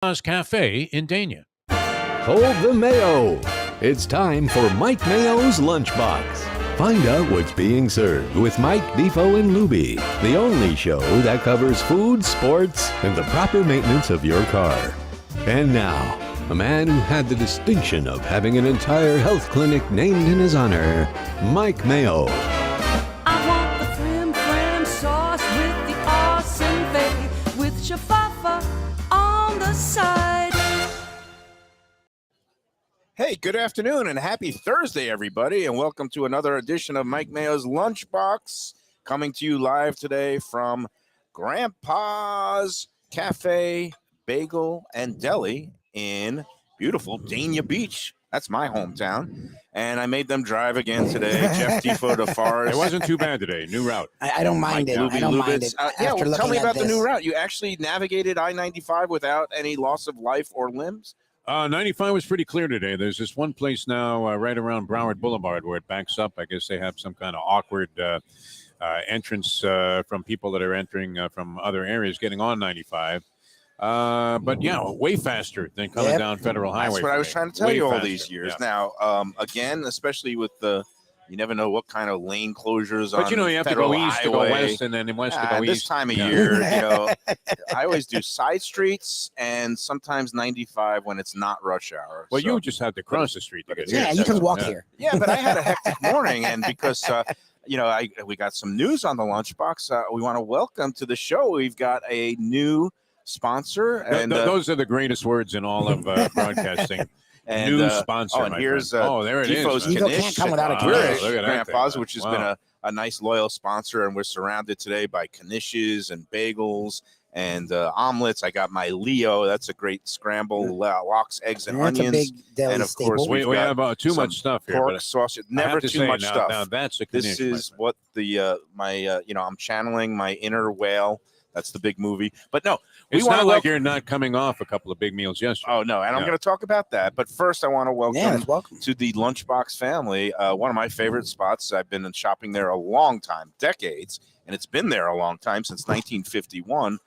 Café in Dania. Hold the Mayo. It's time for Mike Mayo's Lunchbox. Find out what's being served with Mike, Defo and Lubie, the only show that covers food, sports, and the proper maintenance of your car. And now, a man who had the distinction of having an entire health clinic named in his honor, Mike Mayo. I want the flim flam sauce with the awesome fave with shafafa on the side. Hey, good afternoon and happy Thursday, everybody, and welcome to another edition of Mike Mayo's Lunchbox, coming to you live today from Grampa's Café, Bagel, and Deli in beautiful Dania Beach. That's my hometown, and I made them drive again today. Jeff Defo to Forest. It wasn't too bad today. New route. I don't mind it. I don't mind it. Yeah, well, tell me about the new route. You actually navigated I-95 without any loss of life or limbs? 95 was pretty clear today. There's this one place now right around Broward Boulevard where it backs up. I guess they have some kind of awkward entrance from people that are entering from other areas getting on 95. But, yeah, way faster than coming down Federal Highway. That's what I was trying to tell you all these years. Yeah. Now, again, especially with you never know what kind of lane closures but, you have Federal to go east Highway. to go west and then west to go east. This time of year, I always do side streets and sometimes 95 when it's not rush hour. Well, you just have to cross the street to get here. Yeah, you can walk here. Yeah, but I had a hectic morning, and because we got some news on the Lunchbox. We want to welcome to the show. We've got a new sponsor, and those are the greatest words in all of broadcasting. And, new sponsor. And here's there it Defo's is. You can't come without a knish. Look at Grampa's, which has been a nice loyal sponsor, and we're surrounded today by knishes and bagels and omelets. I got my Leo. That's a great scramble, lox, eggs, and onions. A big deli and of course, staple. we have too much stuff here. Pork sausage, never too much stuff. Now that's a knish. This is what I'm channeling my inner whale. That's the big movie. But no, it's not like you're not coming off a couple of big meals yesterday. Oh, no. And I'm going to talk about that. But first, I want to welcome to the Lunchbox family. One of my favorite spots. I've been shopping there a long time, decades, and it's been there a long time, since 1951.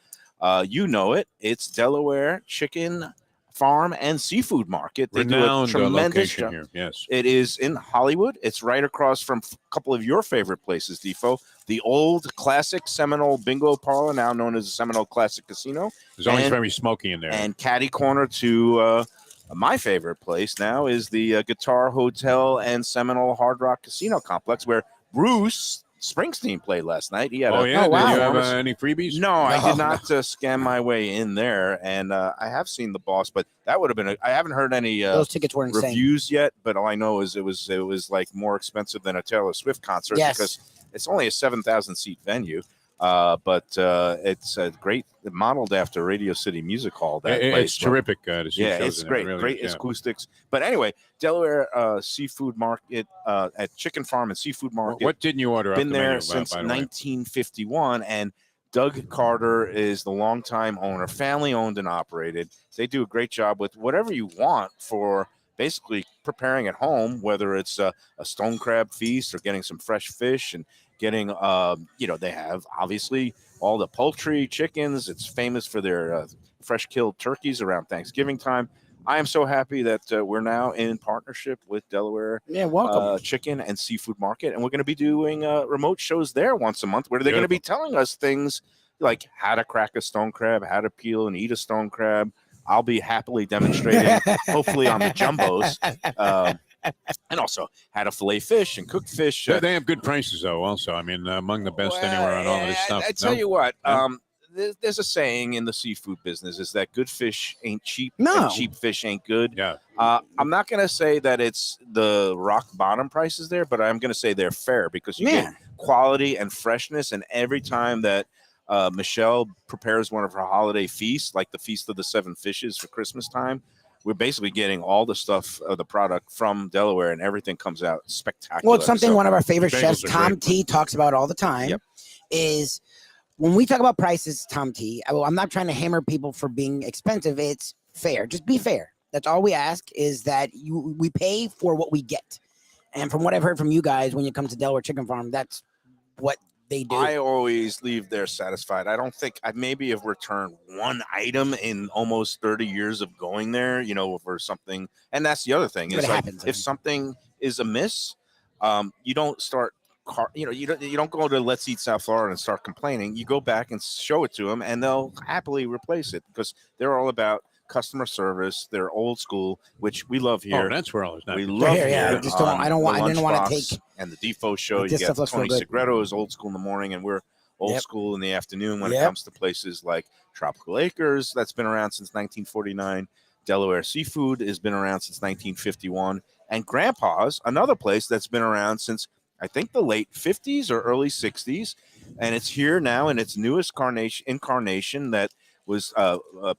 You know it. It's Delaware Chicken Farm and Seafood Market. They Renowned do a tremendous job here. Yes. It is in Hollywood. It's right across from a couple of your favorite places, Defo. The old classic Seminole Bingo Parlor, now known as the Seminole Classic Casino. There's always very smoky in there. And catty corner to my favorite place now is the Guitar Hotel and Seminole Hard Rock Casino Complex, where Bruce Springsteen played last night. He had Did you have any freebies? No, I did not scam my way in there, and I have seen The Boss, but that would have been. I haven't heard any those tickets were insane. Reviews yet, but all I know is it was like more expensive than a Taylor Swift concert because it's only a 7,000 seat venue. But it's great, modeled after Radio City Music Hall. It's terrific to see. Yeah, it's great. Really, great acoustics. But anyway, Delaware Seafood Market at Chicken Farm and Seafood Market. What didn't you order? Been there since 1951, and Doug Carter is the longtime owner, family owned and operated. They do a great job with whatever you want for basically preparing at home, whether it's a stone crab feast or getting some fresh fish and getting, they have obviously all the poultry, chickens. It's famous for their fresh killed turkeys around Thanksgiving time. I am so happy that we're now in partnership with Delaware Chicken and Seafood Market, and we're going to be doing remote shows there once a month where they're going to be telling us things like how to crack a stone crab, how to peel and eat a stone crab. I'll be happily demonstrating, hopefully on the jumbos, and also how to fillet fish and cook fish. They have good prices, though, also. I mean, among the best anywhere on all of this stuff. I tell you what, there's a saying in the seafood business is that good fish ain't cheap and cheap fish ain't good. Yeah. I'm not going to say that it's the rock bottom prices there, but I'm going to say they're fair because you get quality and freshness, and every time that Michelle prepares one of her holiday feasts, like the Feast of the Seven Fishes for Christmas time, we're basically getting all the stuff of the product from Delaware, and everything comes out spectacular. Well, it's something one of our favorite chefs, Tom T, talks about all the time, is when we talk about prices, Tom T, I'm not trying to hammer people for being expensive. It's fair. Just be fair. That's all we ask, is that we pay for what we get. And from what I've heard from you guys, when you come to Delaware Chicken Farm, that's what They do. I always leave there satisfied. I don't think I maybe have returned one item in almost 30 years of going there, for something. And that's the other thing But is it like, happens. if something is amiss, you don't start. You don't go to Let's Eat South Florida and start complaining. You go back and show it to them, and they'll happily replace it because they're all about customer service. They're old school, which we love here. Oh, that's where all this. We love Here, yeah, here. I just don't- I don't want- I didn't wanna Lunchbox take- and the Defo show. Like, You this get stuff looks Tony real good. Segreto is old school in the morning, and we're old Yep. school in the afternoon when it Yep. comes to places like Tropical Acres. That's been around since 1949. Delaware Seafood has been around since 1951, and Grampa's, another place that's been around since I think the late 50s or early 60s, and it's here now in its newest incarnation that was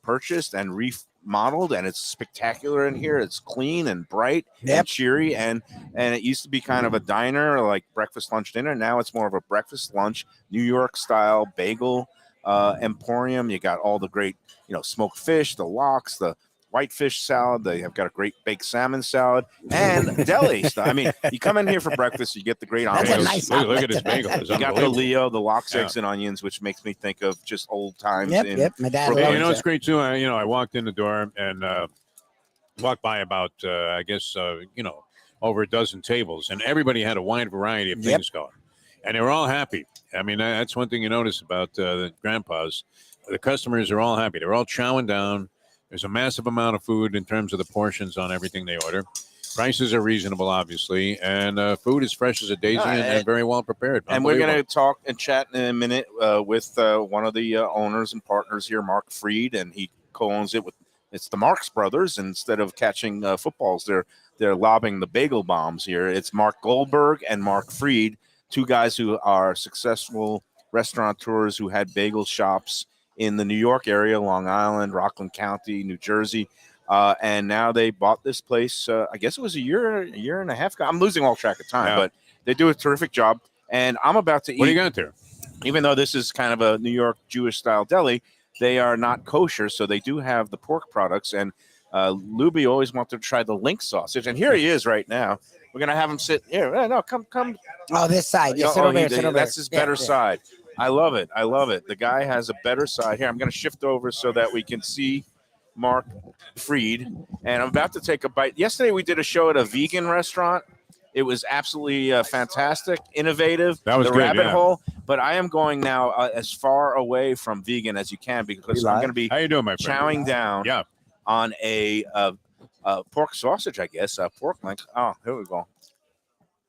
purchased and remodeled, and it's spectacular in here. It's clean and bright Yep. and cheery, and it used to be kind of a diner, like breakfast, lunch, dinner. Now it's more of a breakfast, lunch, New York style bagel emporium. You got all the great, smoked fish, the lox, the whitefish salad. They have got a great baked salmon salad and deli stuff. I mean, you come in here for breakfast, you get the great That's a omelets. nice Look at omelet. his bagel. It's You got the unbelievable. Leo, the lox, Yeah. eggs, and onions, which makes me think of just old times. Yep. My dad Brooklyn. loves It's it. great too. I walked in the door and walked by about, I guess, over a dozen tables, and everybody had a wide variety of Yep. things going, and they were all happy. I mean, that's one thing you notice about the Grandpa's. The customers are all happy. They're all chowing down. There's a massive amount of food in terms of the portions on everything they order. Prices are reasonable, obviously, and food is fresh as a daisy and very well prepared. And we're going to Unbelievable. talk and chat in a minute with one of the owners and partners here, Mark Freed, and he co-owns it with. It's the Marx Brothers. Instead of catching footballs, they're lobbing the bagel bombs here. It's Mark Goldberg and Mark Freed, two guys who are successful restaurateurs who had bagel shops in the New York area, Long Island, Rockland County, New Jersey. And now they bought this place. I guess it was a year and a half ago. I'm losing all track of time, but they do a terrific job. And I'm about to eat. What do you got there? Even though this is kind of a New York Jewish style deli, they are not kosher, so they do have the pork products. And Lubie always wanted to try the link sausage, and here he is right now. We're gonna have him sit here. No, come. Oh, this side. Yeah, sit Oh, over here. Sit over that's here. his better Yeah. side. I love it. The guy has a better side here. I'm gonna shift over so that we can see Mark Freed, and I'm about to take a bite. Yesterday we did a show at a vegan restaurant. It was absolutely fantastic, innovative. That was the good, rabbit yeah. hole. But I am going now as far away from vegan as you can because I'm going to be How you doing, my friend? chowing down Yeah. on a pork sausage, I guess. Pork link. Oh, here we go.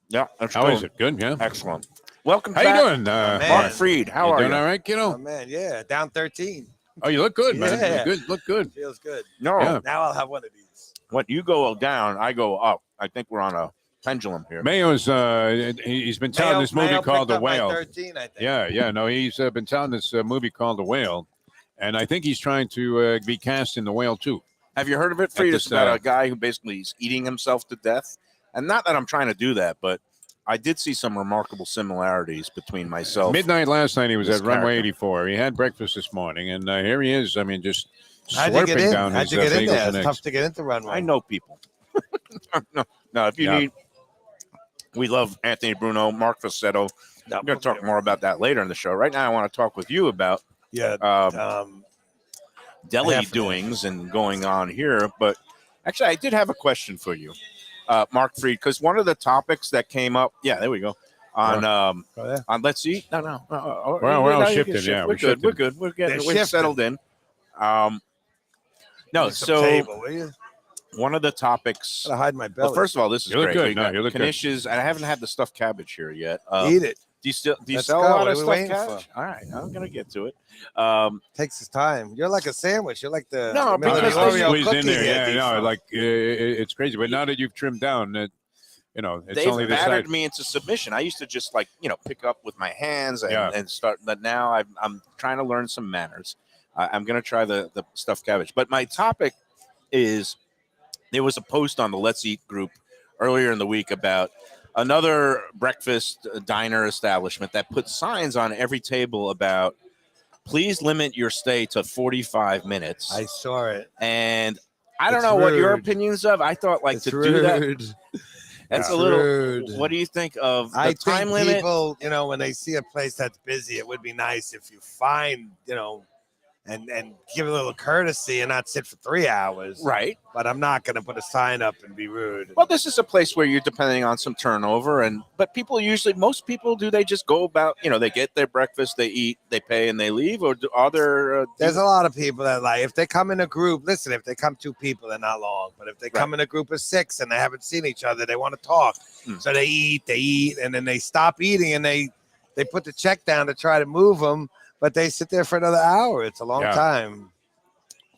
Yeah. How is it? Good, yeah. Excellent. Welcome How back. you doing, Mark Man. Freed? How you are doing you? all right, kiddo? Oh man, yeah, down 13. Oh, you look good, man. Yeah. Good, look good. Feels good. No. Yeah. Now I'll have one of these. When you go down, I go up. I think we're on a pendulum here. Mayo's he's been telling this movie Mayo called picked The up my Whale. 13, I think. Yeah. No, he's been telling this movie called The Whale, and I think he's trying to be cast in The Whale too. Have you heard of it, Freed? this, It's about a guy who basically is eating himself to death. And not that I'm trying to do that, but I did see some remarkable similarities between myself. Midnight last night, he was This at Runway character. 84. He had breakfast this morning, and here he is. I mean, just How'd you get slurping in? down How'd his you get in bagels there? and It's eggs. tough to get into Runway. I know people. no, if you Yeah. need, we love Anthony Bruno, Mark Facetto. No, I'm going to talk more about that later in the show. Right now, I want to talk with you about Yeah. deli Definitely. doings and going on here. But actually, I did have a question for you, Mark Freed, because one of the topics that came up, there we go, on Oh, yeah. on Let's Eat. No. We're all now you shifted, can shift. yeah, We're we're good. shifted. We're good. We're getting They're we're shifted. settled in. No, Need some so table, will you? one of the topics. Gotta hide my belly. Well, first of all, this is You look great. good. We No, got you look good. knishes. I haven't had the stuffed cabbage here yet. Eat it. Do you Let's sell go. a lot What of are we stuffed waiting cabbage? for? All right, I'm gonna get to it. Takes its time. You're like a sandwich. You're like the No, remember because the I Oreo squeezed in cookie there. you had Yeah, these no, from? like it's crazy. But now that you've trimmed down, it's They've only the battered side. me into submission. I used to just pick up with my hands Yeah. and start. But now I'm trying to learn some manners. I'm gonna try the stuffed cabbage. But my topic is there was a post on the Let's Eat group earlier in the week about another breakfast diner establishment that put signs on every table about please limit your stay to 45 minutes. I saw it. And I don't It's know what your rude. opinions of. I thought It's to do that. rude. That's It's a little. rude. What do you think of the I time think limit? people, when they see a place that's busy, it would be nice if you find, and give a little courtesy and not sit for 3 hours. Right. But I'm not going to put a sign up and be rude. Well, this is a place where you're depending on some turnover, but people most people they just go about, they get their breakfast, they eat, they pay, and they leave, or are there? There's a lot of people that if they come in a group, listen, if they come 2 people, they're not long. But if they come in a group of 6 and they haven't seen each other, they want to talk. So they eat, and then they stop eating and they put the check down to try to move them, but they sit there for another hour. It's a long time.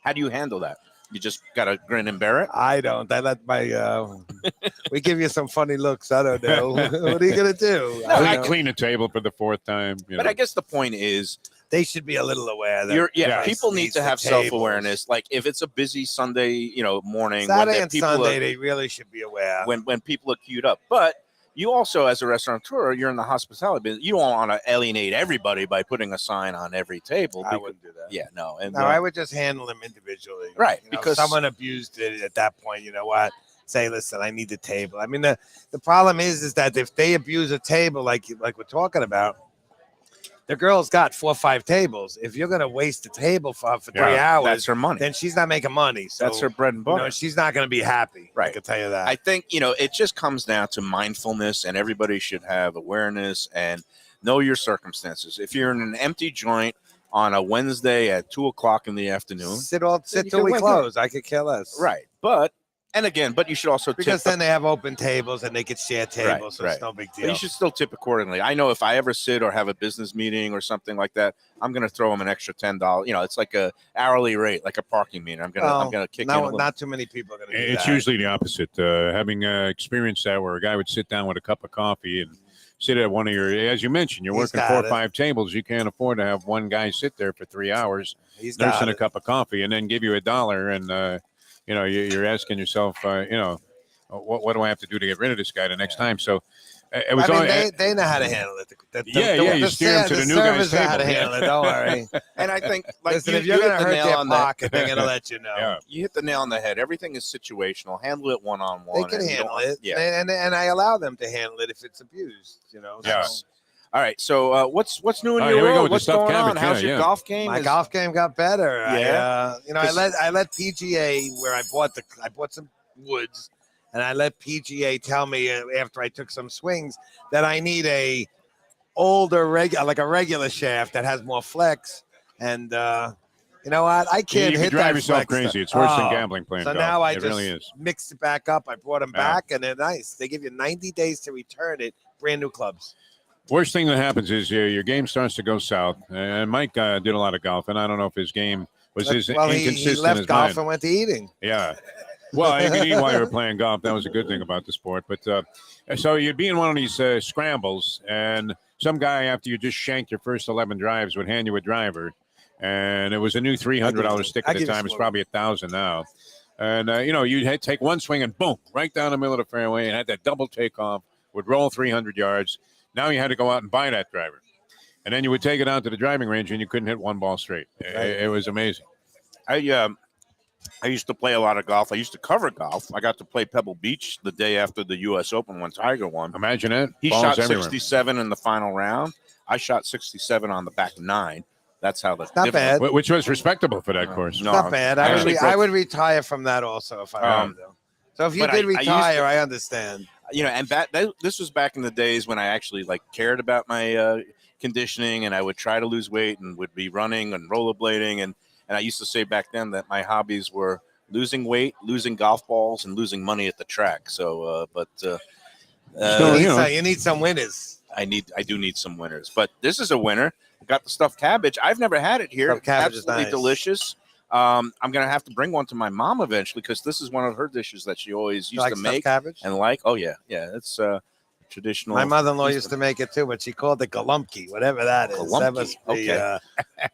How do you handle that? You just got to grin and bear it? I don't. I let my we give you some funny looks. I don't know. What are you going to do? I clean a table for the 4th time. But I guess the point is, they should be a little aware that people need to have self-awareness. Like if it's a busy Sunday, morning, Saturday and Sunday, they really should be aware when people are queued up. But you also, as a restaurateur, you're in the hospitality business. You don't want to alienate everybody by putting a sign on every table. I wouldn't do that. Yeah, no. And I would just handle them individually. Right, because someone abused it at that point. You know what? Say, listen, I need the table. I mean, the problem is that if they abuse a table like we're talking about, the girl's got 4 or 5 tables. If you're going to waste the table for 3 hours, that's her money. Then she's not making money. So, that's her bread and butter. She's not going to be happy. Right. I can tell you that. I think, it just comes down to mindfulness, and everybody should have awareness and know your circumstances. If you're in an empty joint on a Wednesday at 2:00 in the afternoon, sit till we close. I could care less. Right. But you should also because then they have open tables and they could share tables, so it's no big deal. But you should still tip accordingly. I know if I ever sit or have a business meeting or something like that, I'm going to throw them an extra $10. It's like a hourly rate, like a parking meter. I'm going to kick in a little. Not too many people are going to do It's that. usually the opposite. Having experienced that, where a guy would sit down with a cup of coffee and sit at one of your, as you mentioned, you're working 4 or 5 tables. You can't afford to have one guy sit there for 3 hours, nursing a cup of coffee, and then give you $1 and. You're asking yourself, what do I have to do to get rid of this guy the next time? So it was. They know how to handle it. You steer them to the new guy's table. Know how to handle it. Don't worry. And I think, listen, if you're going to hurt their pocket, they're going to let you know. Yeah. You hit the nail on the head. Everything is situational. Handle it one-on-one. They can handle it. Yeah. And I allow them to handle it if it's abused. Yeah. So. All right. So what's new in All right, your here we go world? with the What's stuffed going on? cabbage. How's your golf game? My golf game got better. Yeah. I let PGA where I bought some woods, and I let PGA tell me after I took some swings that I need a older regular shaft that has more flex. And you know what? I can't you hit can drive that yourself flex crazy. stuff. It's worse than gambling playing So golf. now I it just really is. mixed it back up. I brought them back, and they're nice. They give you 90 days to return it. Brand new clubs. Worst thing that happens is your game starts to go south. And Mike did a lot of golf, and I don't know if his game was inconsistent he left as golf mine. and went to eating. Yeah. Well, you could eat while you were playing golf. That was a good thing about the sport. But so you'd be in one of these scrambles, and some guy, after you just shanked your first 11 drives, would hand you a driver. And it was a new $300 stick at the time. It's probably $1,000 now. And, you'd take one swing and boom, right down the middle of the fairway and had that double takeoff, would roll 300 yards. Now you had to go out and buy that driver. And then you would take it out to the driving range and you couldn't hit one ball straight. It was amazing. I used to play a lot of golf. I used to cover golf. I got to play Pebble Beach the day after the U.S. Open when Tiger won. Imagine it. He Balls shot everywhere. 67 in the final round. I shot 67 on the back 9. That's how the Not bad. Which was respectable for that course. No, Not bad. I would retire from that also if I wanted to. So if you did retire, I understand. And this was back in the days when I actually cared about my conditioning, and I would try to lose weight and would be running and rollerblading. And I used to say back then that my hobbies were losing weight, losing golf balls, and losing money at the track. So, you need some winners. I do need some winners. But this is a winner. I got the stuffed cabbage. I've never had it here. Stuffed cabbage is absolutely nice. Delicious. I'm gonna have to bring one to my mom eventually because this is one of her dishes that she always used to make. Cabbage? And it's traditional. My mother-in-law used to make it too, but she called it galumpki, whatever that is. That must be, I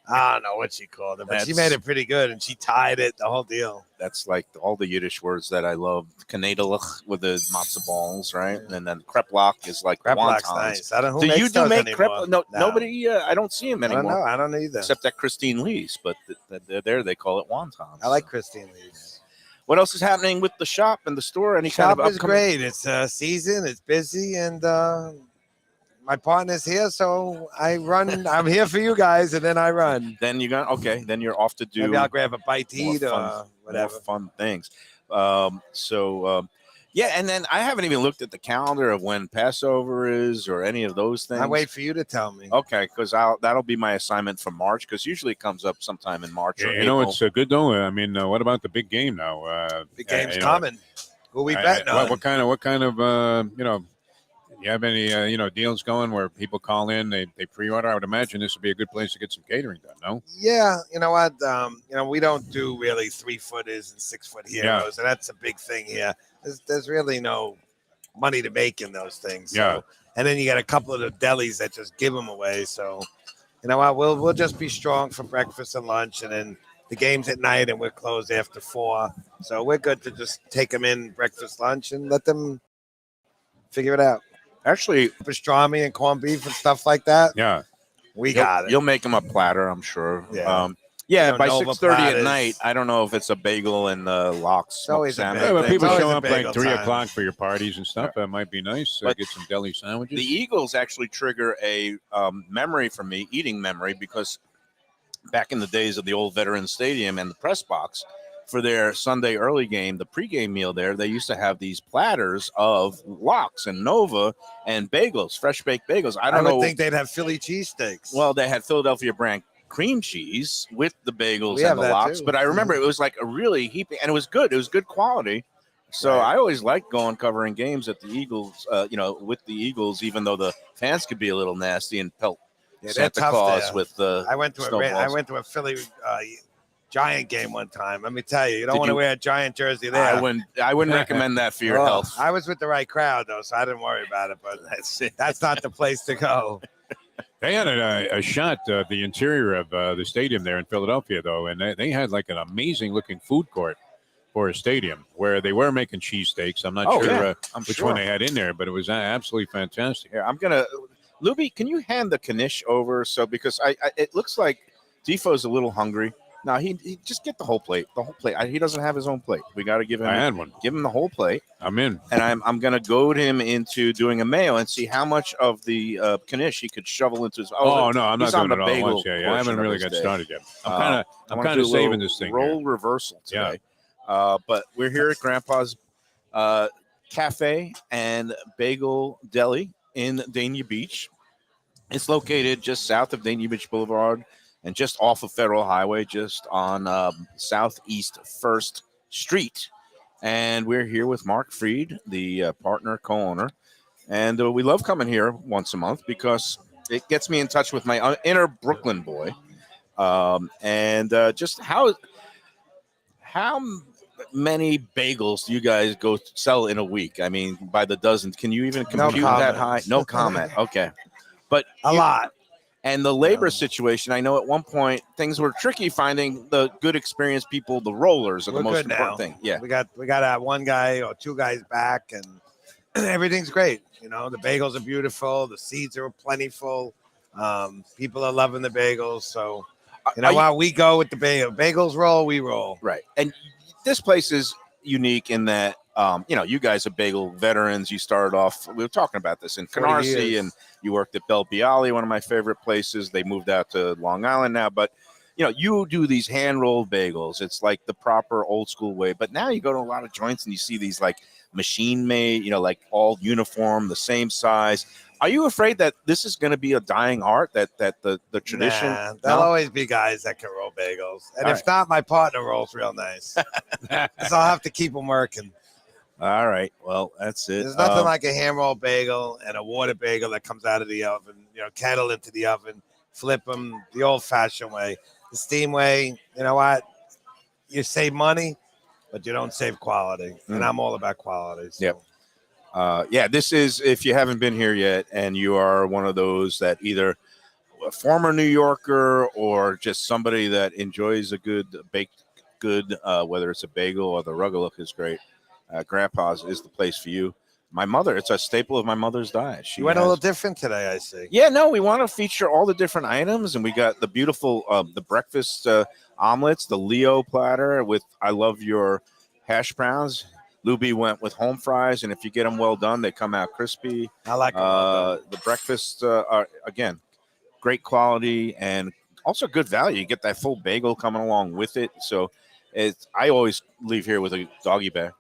don't know what she called it, but she made it pretty good, and she tied it, the whole deal. That's like all the Yiddish words that I love. Knedelig with the matzo balls, right? Yeah. And then kreplach is like kreplach's wontons. Nice. I don't know who do makes you do those make kreplach? No, nobody. I don't see them anymore. I don't know either. Except that Christine Lee's, but there they call it wontons. I like Christine Lee's. what else is happening with the shop and the store? Any Shop kind of is upcoming? great. It's season. It's busy, and my partner's here, so I run. I'm here for you guys, and then I run. Then you got okay. Then you're off to do. Maybe I'll grab a bite to more eat fun- or whatever. More fun things. Yeah, and then I haven't even looked at the calendar of when Passover is or any of those things. I wait for you to tell me. Okay, because that'll be my assignment for March, because usually it comes up sometime in March or You know, April. it's good though. I mean, what about the big game now? The game's you know, coming. Who we betting on? what kind of you know? You have any deals going where people call in, they pre-order? I would imagine this would be a good place to get some catering done. No? Yeah, you know what? We don't do really 3-footers and 6-foot heroes, and that's a big thing here. There's really no money to make in those things. So. Yeah. And then you got a couple of the delis that just give them away. So, you know what? We'll just be strong for breakfast and lunch, and then the game's at night, and we're closed after 4. So we're good to just take them in breakfast, lunch, and let them figure it out. Actually, Pastrami and corned beef and stuff like that. Yeah. We got it. You'll make them a platter, I'm sure. Yeah. By Nova 6:30 at platters. night. I don't know if it's a bagel and lox. It's always a salmon bagel. Yeah, but thing. people always show a up like bagel 3 time. o'clock for your parties and stuff. That might be nice. But Get some deli sandwiches. The Eagles actually trigger a memory for me, eating memory, because back in the days of the old Veterans Stadium and the press box, for their Sunday early game, the pregame meal there, they used to have these platters of lox and Nova and bagels, fresh baked bagels. I don't would know. think they'd have Philly cheesesteaks. Well, they had Philadelphia brand cream cheese with the bagels We and have the that lox, too. but I remember it was like a really heaping, and it was good. It was good quality. So Right. I always liked going covering games at the Eagles, with the Eagles, even though the fans could be a little nasty and pelt Yeah, they're Santa tough Claus there. with the. I went to snowballs. a Philly Giant game one time. Let me tell you, you don't Did want to you- wear a Giant jersey there. I wouldn't recommend that for your Oh, health. I was with the right crowd though, so I didn't worry about it. But that's not the place to go. They had a shot of the interior of the stadium there in Philadelphia, though, and they had like an amazing looking food court for a stadium where they were making cheesesteaks. I'm not Oh, sure yeah. which one they had in there, but it was absolutely fantastic. Here, I'm gonna, Lubie, can you hand the knish over? So because it looks like Defoe's a little hungry. No, he just get the whole plate. The whole plate. He doesn't have his own plate. We got to give him. I had one. Give him the whole plate. I'm in. And I'm going to goad him into doing a mayo and see how much of the knish he could shovel into his. Oh, no, I'm not he's on doing it the all at bagel once. Yeah, I portion haven't of really his got day. started yet. I I'm wanna kind of do a little saving this thing. Role Here. reversal Yeah. today. But we're here at Grandpa's Café and Bagel Deli in Dania Beach. It's located just south of Dania Beach Boulevard and just off of Federal Highway, just on Southeast 1st Street. And we're here with Mark Freed, the partner, co-owner. And we love coming here once a month because it gets me in touch with my inner Brooklyn boy. Just how many bagels do you guys go sell in a week? I mean, by the dozen. Can you even No compute that comment. high? No comment. Okay. But A lot. and the labor situation, I know at one point things were tricky finding the good experienced people. The rollers are the We're most good important now. thing. Yeah. We got one guy or 2 guys back, and everything's great. You know, the bagels are beautiful. The seeds are plentiful. People are loving the bagels. So, you know what? We go with the bagel. Bagels roll, we roll. Right. And this place is unique in that, you guys are bagel veterans. You started off, we were talking about this in 40 Canarsie, years. and you worked at Bel Bialy, one of my favorite places. They moved out to Long Island now, but you do these hand rolled bagels. It's like the proper old school way. But now you go to a lot of joints and you see these like machine made, like all uniform, the same size. Are you afraid that this is going to be a dying art, that the tradition? Nah, there'll always be guys that can roll bagels. And All if not, my partner rolls real nice. So I'll have to keep them working. All right. Well, that's it. There's nothing like a hand rolled bagel and a water bagel that comes out of the oven, kettle into the oven, flip them the old fashioned way. The steam way, you know what? You save money, but you don't save quality. And I'm all about quality. So. Yep. This is, if you haven't been here yet and you are one of those that either a former New Yorker or just somebody that enjoys a good baked good, whether it's a bagel or the Rugaluk is great, Grandpa's is the place for you. My mother, it's a staple of my mother's diet. You went a little different today, I see. Yeah, no, we want to feature all the different items, and we got the beautiful the breakfast omelets, the Leo platter with I love your hash browns. Lubie went with home fries, and if you get them well done, they come out crispy. I like 'em well done. The breakfast are, again, great quality and also good value. You get that full bagel coming along with it. So I always leave here with a doggy bag.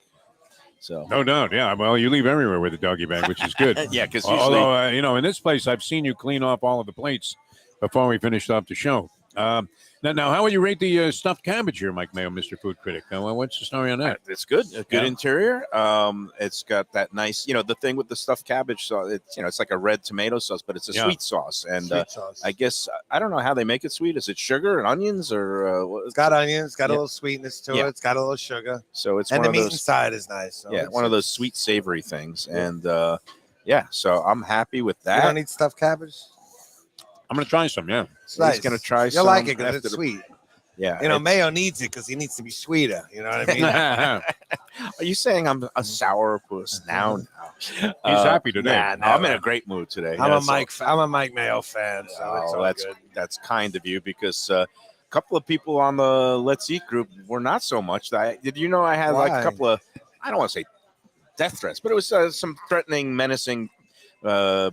So No doubt, yeah. Well, you leave everywhere with a doggy bag, which is good. yeah, because usually Although, in this place, I've seen you clean off all of the plates before we finished off the show. Now, how would you rate the stuffed cabbage here, Mike Mayo, Mr. Food Critic? What's the story on that? it's good. A good interior. It's got that nice, the thing with the stuffed cabbage sauce. It's like a red tomato sauce, but it's a sweet sauce. And Sweet sauce. I guess I don't know how they make it sweet. Is it sugar and onions or? It's got onions. It's got a Yeah. little sweetness to Yeah. it. It's got a little sugar. So it's And one the of meat those. inside is nice. So Yeah, one of those sweet savory things. And so I'm happy with You don't that. eat stuffed cabbage? I'm going to try some, yeah. It's He's nice. gonna try You'll some like it because after it's the- sweet. Yeah. Mayo needs it because he needs to be sweeter. You know what I mean? Are you saying I'm a sour puss now? He's happy today. Nah, I'm in a great mood today. I'm That's a Mike Mayo fan, so it's all good. that's kind of you because a couple of people on the Let's Eat group were not so much. Did you know I had like Why? a couple of, I don't want to say death threats, but it was some threatening, menacing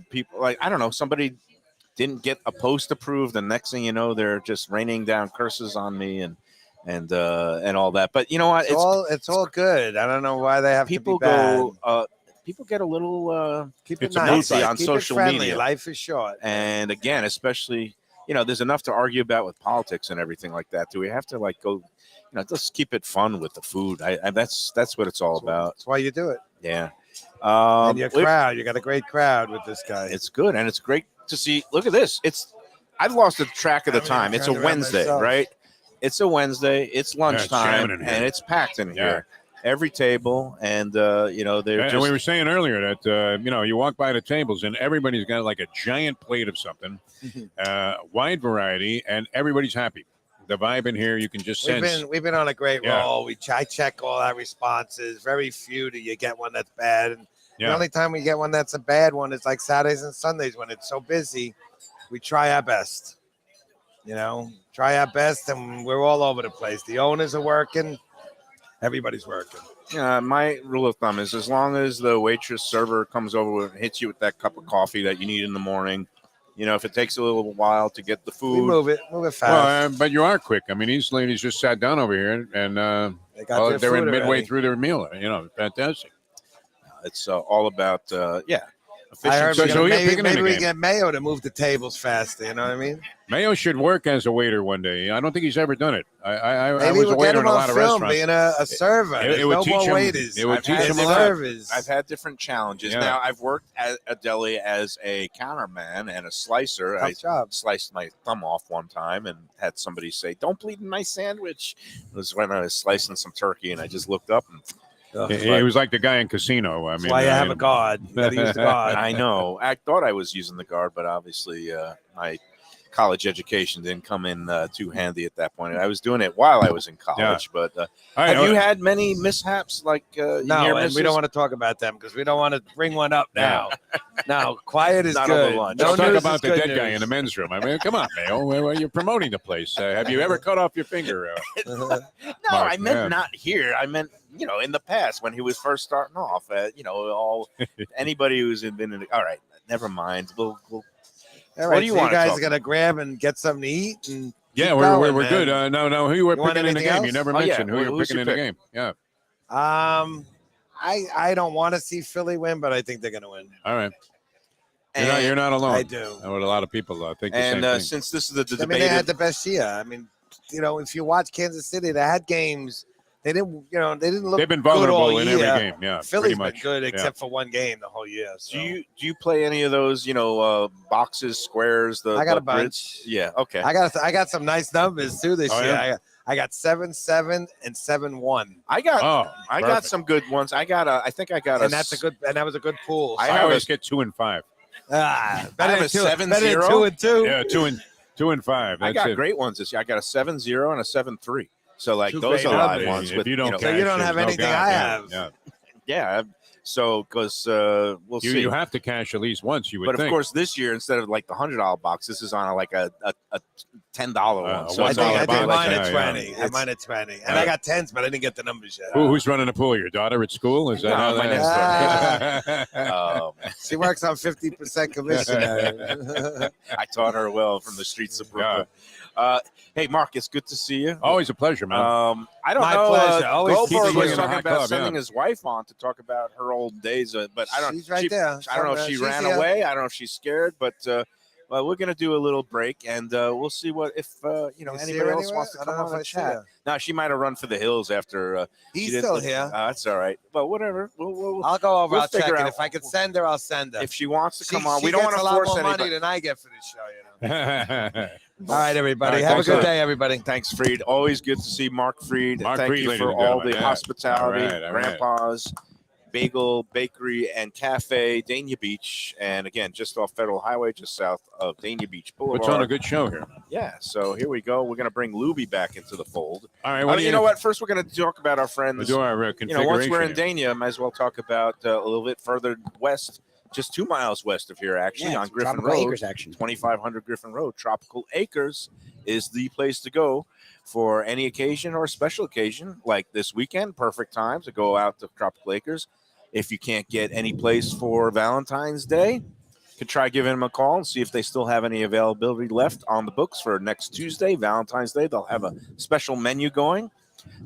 people. Like, I don't know, somebody didn't get a post approved, and next thing you know, they're just raining down curses on me and all that. But you know what? It's all good. I don't know why they have People to be bad. go. People get a little. Keep it it's a nice. movie on Keep social it friendly. media. Life is short. And again, especially, there's enough to argue about with politics and everything like that. Do we have to go, just keep it fun with the food? That's what it's all about. That's why you do it. Yeah. And your crowd, you got a great crowd with this guy. It's good. And it's great to see. Look at this. I've lost the track of the time. It's a Wednesday, right? It's a Wednesday. It's lunchtime, jamming in and here. it's packed in Yeah. here. Every table, and they're And just. we were saying earlier that, you walk by the tables and everybody's got like a giant plate of something, wide variety, and everybody's happy. The vibe in here, you can just sense. We've been on a great Yeah. roll. I check all our responses. Very few do you get one that's bad. And Yeah. the only time we get one that's a bad one is like Saturdays and Sundays when it's so busy. We try our best. Try our best, and we're all over the place. The owners are working. Everybody's working. My rule of thumb is as long as the waitress server comes over and hits you with that cup of coffee that you need in the morning, if it takes a little while to get the We food. move it fast. Well, but you are quick. I mean, these ladies just sat down over here and They got their they're in food midway already. through their meal. Fantastic. It's all about, I heard So- we so gotta- you're maybe, picking in maybe the we game. get Mayo to move the tables faster. You know what I mean? Mayo should work as a waiter one day. I don't think he's ever done it. I Maybe was a we'll get waiter him in a on lot of film restaurants. being a server. It There's would no teach more him- waiters. it would I've teach had him a There's lot. servers. I've had different challenges. Yeah. Now, I've worked at a deli as a counterman and a slicer. I Tough job. sliced my thumb off one time and had somebody say, "Don't bleed in my sandwich." It was when I was slicing some turkey, and I just looked up and He was like the guy in Casino. I That's mean, why you have a guard. You gotta use the guard. I know. I thought I was using the guard, but obviously my college education didn't come in too handy at that point. I was doing it while I was in college. But All right, have you had many mishaps like No, near and misses? we don't want to talk about them because we don't want to bring one up now. No, quiet is Not over good. lunch. No Don't talk news about is the good dead guy news. in the men's room. I mean, come on, Mayo. You're promoting the place. Have you ever cut off your finger? No, Mark, I meant yeah. not here. I meant, in the past when he was first starting off. Anybody who's been in. All right, never mind. We'll All What right, do you so wanna guys talk are gonna grab and get something to eat and Yeah, keep we're going, we're man. good. No, who you were You want picking in the anything game? You else? never Oh, yeah. mentioned who you're Who's picking your in the pick? game. Yeah. I don't want to see Philly win, but I think they're gonna win. All right. and, You're not alone. I do. I would a lot of people think the same and thing. since this is the I mean, they had debate, the best year. I mean, if you watch Kansas City, they had games. They didn't look. They've been good all vulnerable in every year. game. Yeah, Philly's pretty much. been good Yeah. except for one game the whole year. So. do you play any of those? Boxes, squares. I got the a bunch. grids? Yeah. Okay. I got some nice numbers too this Oh, year. yeah? I got 7-7 and 7-1, I got perfect. some good ones. I think I got and that was a good pool. I So- I have always get 2 and 5. better I have than a two, 7-0. better than 2 and 2. Yeah, 2 and 5. I That's got it. great ones this year. I got a 7-0 and a 7-3. So like Two those great are live numbers. ones. If With, you don't, So you don't cash, have there's no anything God. I Yeah, have. Yeah. yeah. So because we'll You see. have to cash at least once. You would But think. of course, this year instead of like the $100 box, this is on like a $10 ones. So $1 it's I not think like- mine yeah, at yeah. 20. I mine at 20. And I got 10s, but I didn't get the numbers yet. Who's running the pool? Your daughter at school? Is that No, how my that next Oh, man. She works on 50% commission. I taught her well from the streets of Brooklyn. Hey, Mark, it's good to see you. Always a pleasure, man. I don't My know. pleasure. Always keep Goldberg swinging was the talking hot about club, sending yeah. his wife on to talk about her old days, but I don't. She's right there. I don't know if she She's ran here. away. I don't know if she's scared, but well, we're gonna do a little break, and we'll see what if You see anybody her else anywhere? wants to I come don't know on if I and see chat. her. No, she might have run for the hills after. she He's didn't still look- here. That's all right. But whatever. We'll I'll go over. We'll I'll check figure it. out- If I could send her, I'll send her. if she wants to come She- on, she we don't gets want to a lot force more anybody. money than I get for this show. yeah. All right, everybody. All right, Have a thanks, good man. day, everybody. Thanks, Freed. Always good to see Mark Freed. Mark Thank Freed, you ladies for and all gentlemen. the Yeah. hospitality. All right, all right. Grampa's Bagel Bakery and Cafe, Dania Beach, and again, just off Federal Highway, just south of Dania Beach Boulevard. Puts on a good show here. Yeah, so here we go. We're going to bring Lubie back into the fold. All right. You know what? First, we're going to talk about our friends. We'll do our You know, configuration. once we're in here. Dania, might as well talk about a little bit further west, just 2 miles west of here, actually, on it's Griffin Tropical Road. Acres action. 2500 Griffin Road. Tropical Acres is the place to go for any occasion or special occasion like this weekend. Perfect time to go out to Tropical Acres. If you can't get any place for Valentine's Day, you could try giving them a call and see if they still have any availability left on the books for next Tuesday, Valentine's Day. They'll have a special menu going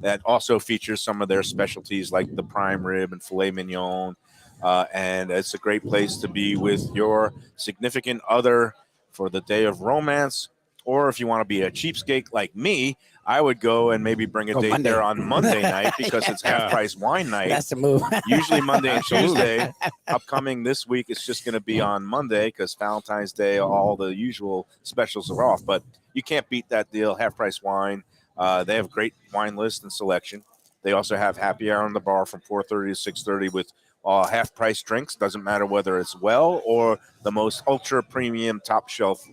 that also features some of their specialties like the prime rib and filet mignon. And it's a great place to be with your significant other for the day of romance. Or if you want to be a cheapskate like me, I would go and maybe bring a Go date Monday. there on Monday night because it's half price wine night. That's the move. Usually Monday and Tuesday. Upcoming this week, it's just going to be on Monday because Valentine's Day, all the usual specials are off. But you can't beat that deal. Half price wine. They have great wine list and selection. They also have happy hour in the bar from 4:30 to 6:30 with half price drinks. Doesn't matter whether it's well or the most ultra premium top shelf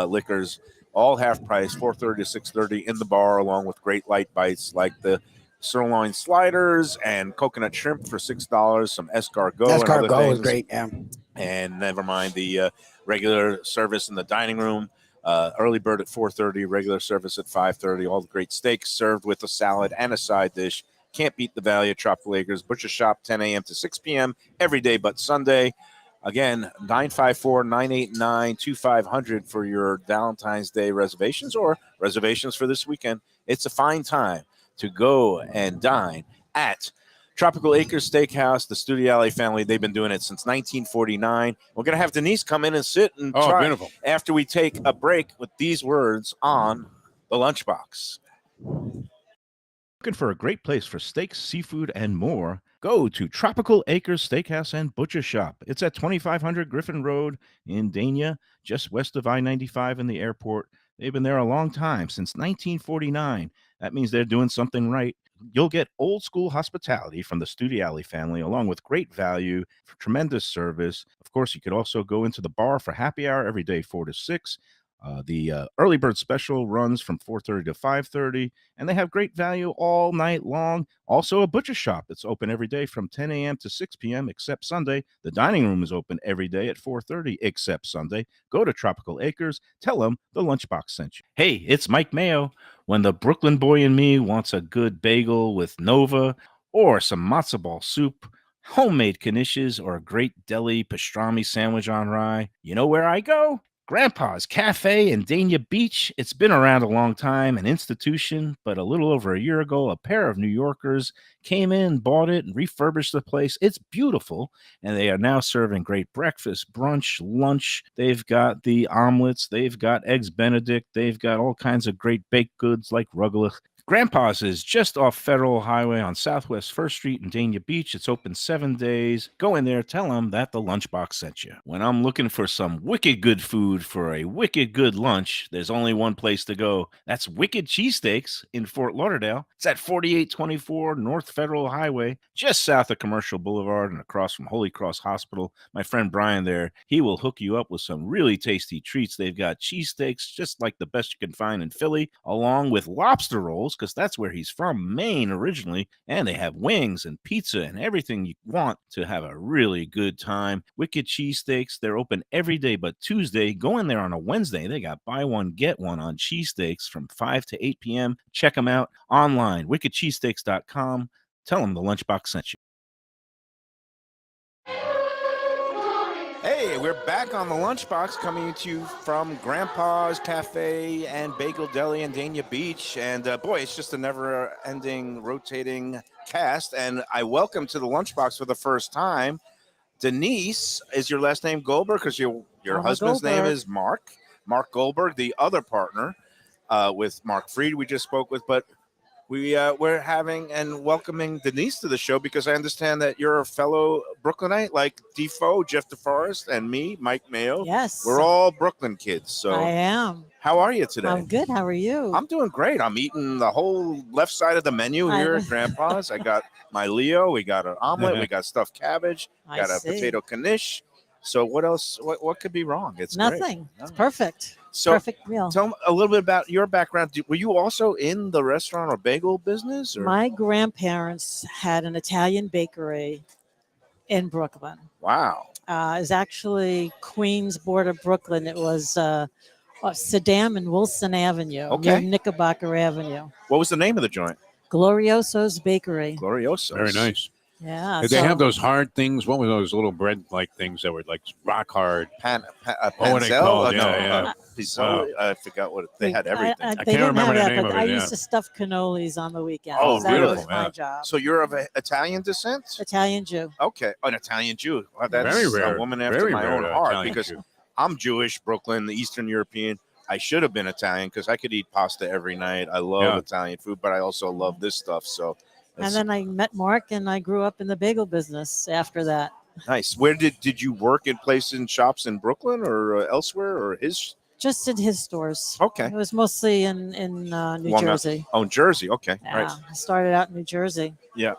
liquors. All half price, 4:30 to 6:30 in the bar, along with great light bites like the sirloin sliders and coconut shrimp for $6. Some escargot. and other Escargot is things. great. Yeah. And never mind the regular service in the dining room. Early bird at 4:30, regular service at 5:30. All the great steaks served with a salad and a side dish. Can't beat the value at Tropical Acres. Butcher Shop, 10 a.m. to 6 p.m. every day but Sunday. Again, 954-989-2500 for your Valentine's Day reservations or reservations for this weekend. It's a fine time to go and dine at Tropical Acres Steakhouse, the Studio Alley family. They've been doing it since 1949. We're going to have Denise come in and sit and try beautiful. after we take a break with these words on the Lunchbox. Looking for a great place for steaks, seafood, and more? Go to Tropical Acres Steakhouse and Butcher Shop. It's at 2500 Griffin Road in Dania, just west of I-95 and the airport. They've been there a long time, since 1949. That means they're doing something right. You'll get old school hospitality from the Studio Alley family, along with great value, tremendous service. Of course, you could also go into the bar for happy hour every day, 4 to 6. The early bird special runs from 4:30 to 5:30, and they have great value all night long. Also, a butcher shop that's open every day from 10 a.m. to 6 p.m. except Sunday. The dining room is open every day at 4:30 except Sunday. Go to Tropical Acres. Tell them the Lunchbox sent you. Hey, it's Mike Mayo. When the Brooklyn boy in me wants a good bagel with Nova or some matzo ball soup, homemade knishes, or a great deli pastrami sandwich on rye, you know where I go? Grampa's Café in Dania Beach. It's been around a long time, an institution, but a little over a year ago, a pair of New Yorkers came in, bought it, and refurbished the place. It's beautiful, and they are now serving great breakfast, brunch, lunch. They've got the omelets. They've got eggs Benedict. They've got all kinds of great baked goods like rugelach. Grandpa's is just off Federal Highway on Southwest 1st Street in Dania Beach. It's open 7 days. Go in there, tell them that the Lunchbox sent you. When I'm looking for some wicked good food for a wicked good lunch, there's only one place to go. That's Wicked Cheesesteaks in Fort Lauderdale. It's at 4824 North Federal Highway, just south of Commercial Boulevard and across from Holy Cross Hospital. My friend Brian there, he will hook you up with some really tasty treats. They've got cheesesteaks, just like the best you can find in Philly, along with lobster rolls, bagels because that's where he's from, Maine originally. And they have wings and pizza and everything you want to have a really good time. Wicked Cheesesteaks, they're open every day but Tuesday. Go in there on a Wednesday. They got buy one, get one on cheesesteaks from 5 to 8 p.m. Check them out online, wickedcheesesteaks.com. Tell them the Lunchbox sent you. Hey, we're back on the Lunchbox, coming to you from Grandpa's Café and Bagel Deli in Dania Beach. And boy, it's just a never-ending, rotating cast. And I welcome to the Lunchbox for the first time Denise. Is your last name Goldberg? Because your husband's name is Mark Goldberg, the other partner with Mark Fried we just spoke with. But we're having and welcoming Denise to the show because I understand that you're a fellow Brooklynite like Defo, Jeff DeForest, and me, Mike Mayo. Yes. We're all Brooklyn kids. So I am. How are you today? I'm good. How are you? I'm doing great. I'm eating the whole left side of the menu here at Grandpa's. I got my Leo. We got an omelet. We got stuffed cabbage. Got a potato knish. So what else? What could be wrong? It's nothing. Great. It's perfect. So Perfect meal. Tell me a little bit about your background. Were you also in the restaurant or bagel business? Or? My grandparents had an Italian bakery in Brooklyn. Wow. It's actually Queens border Brooklyn. It was Saddam and Wilson Avenue, near Knickerbocker Avenue. What was the name of the joint? Glorioso's Bakery. Glorioso's. Very nice. Yeah. Did they have those hard things? What were those little bread-like things that were like rock hard? What they Pancel? called? Yeah. Wow. I forgot what they had. Everything. I can't didn't remember have the name but of it. I used to stuff cannolis on the weekends. Oh, that really? was my job. So you're of Italian descent? Italian Jew. Okay, an Italian Jew. Well, that's Very rare. A woman after Very my rare own heart. Italian Because Jew. I'm Jewish, Brooklyn, Eastern European. I should have been Italian because I could eat pasta every night. I love Italian food, but I also love this stuff. So. And then I met Mark, and I grew up in the bagel business after that. Nice. Where did you work in places and shops in Brooklyn or elsewhere or his? Just in his stores. Okay. It was mostly in New Jersey. Oh, Jersey. Okay. Yeah, Right. I started out in New Jersey. Yeah.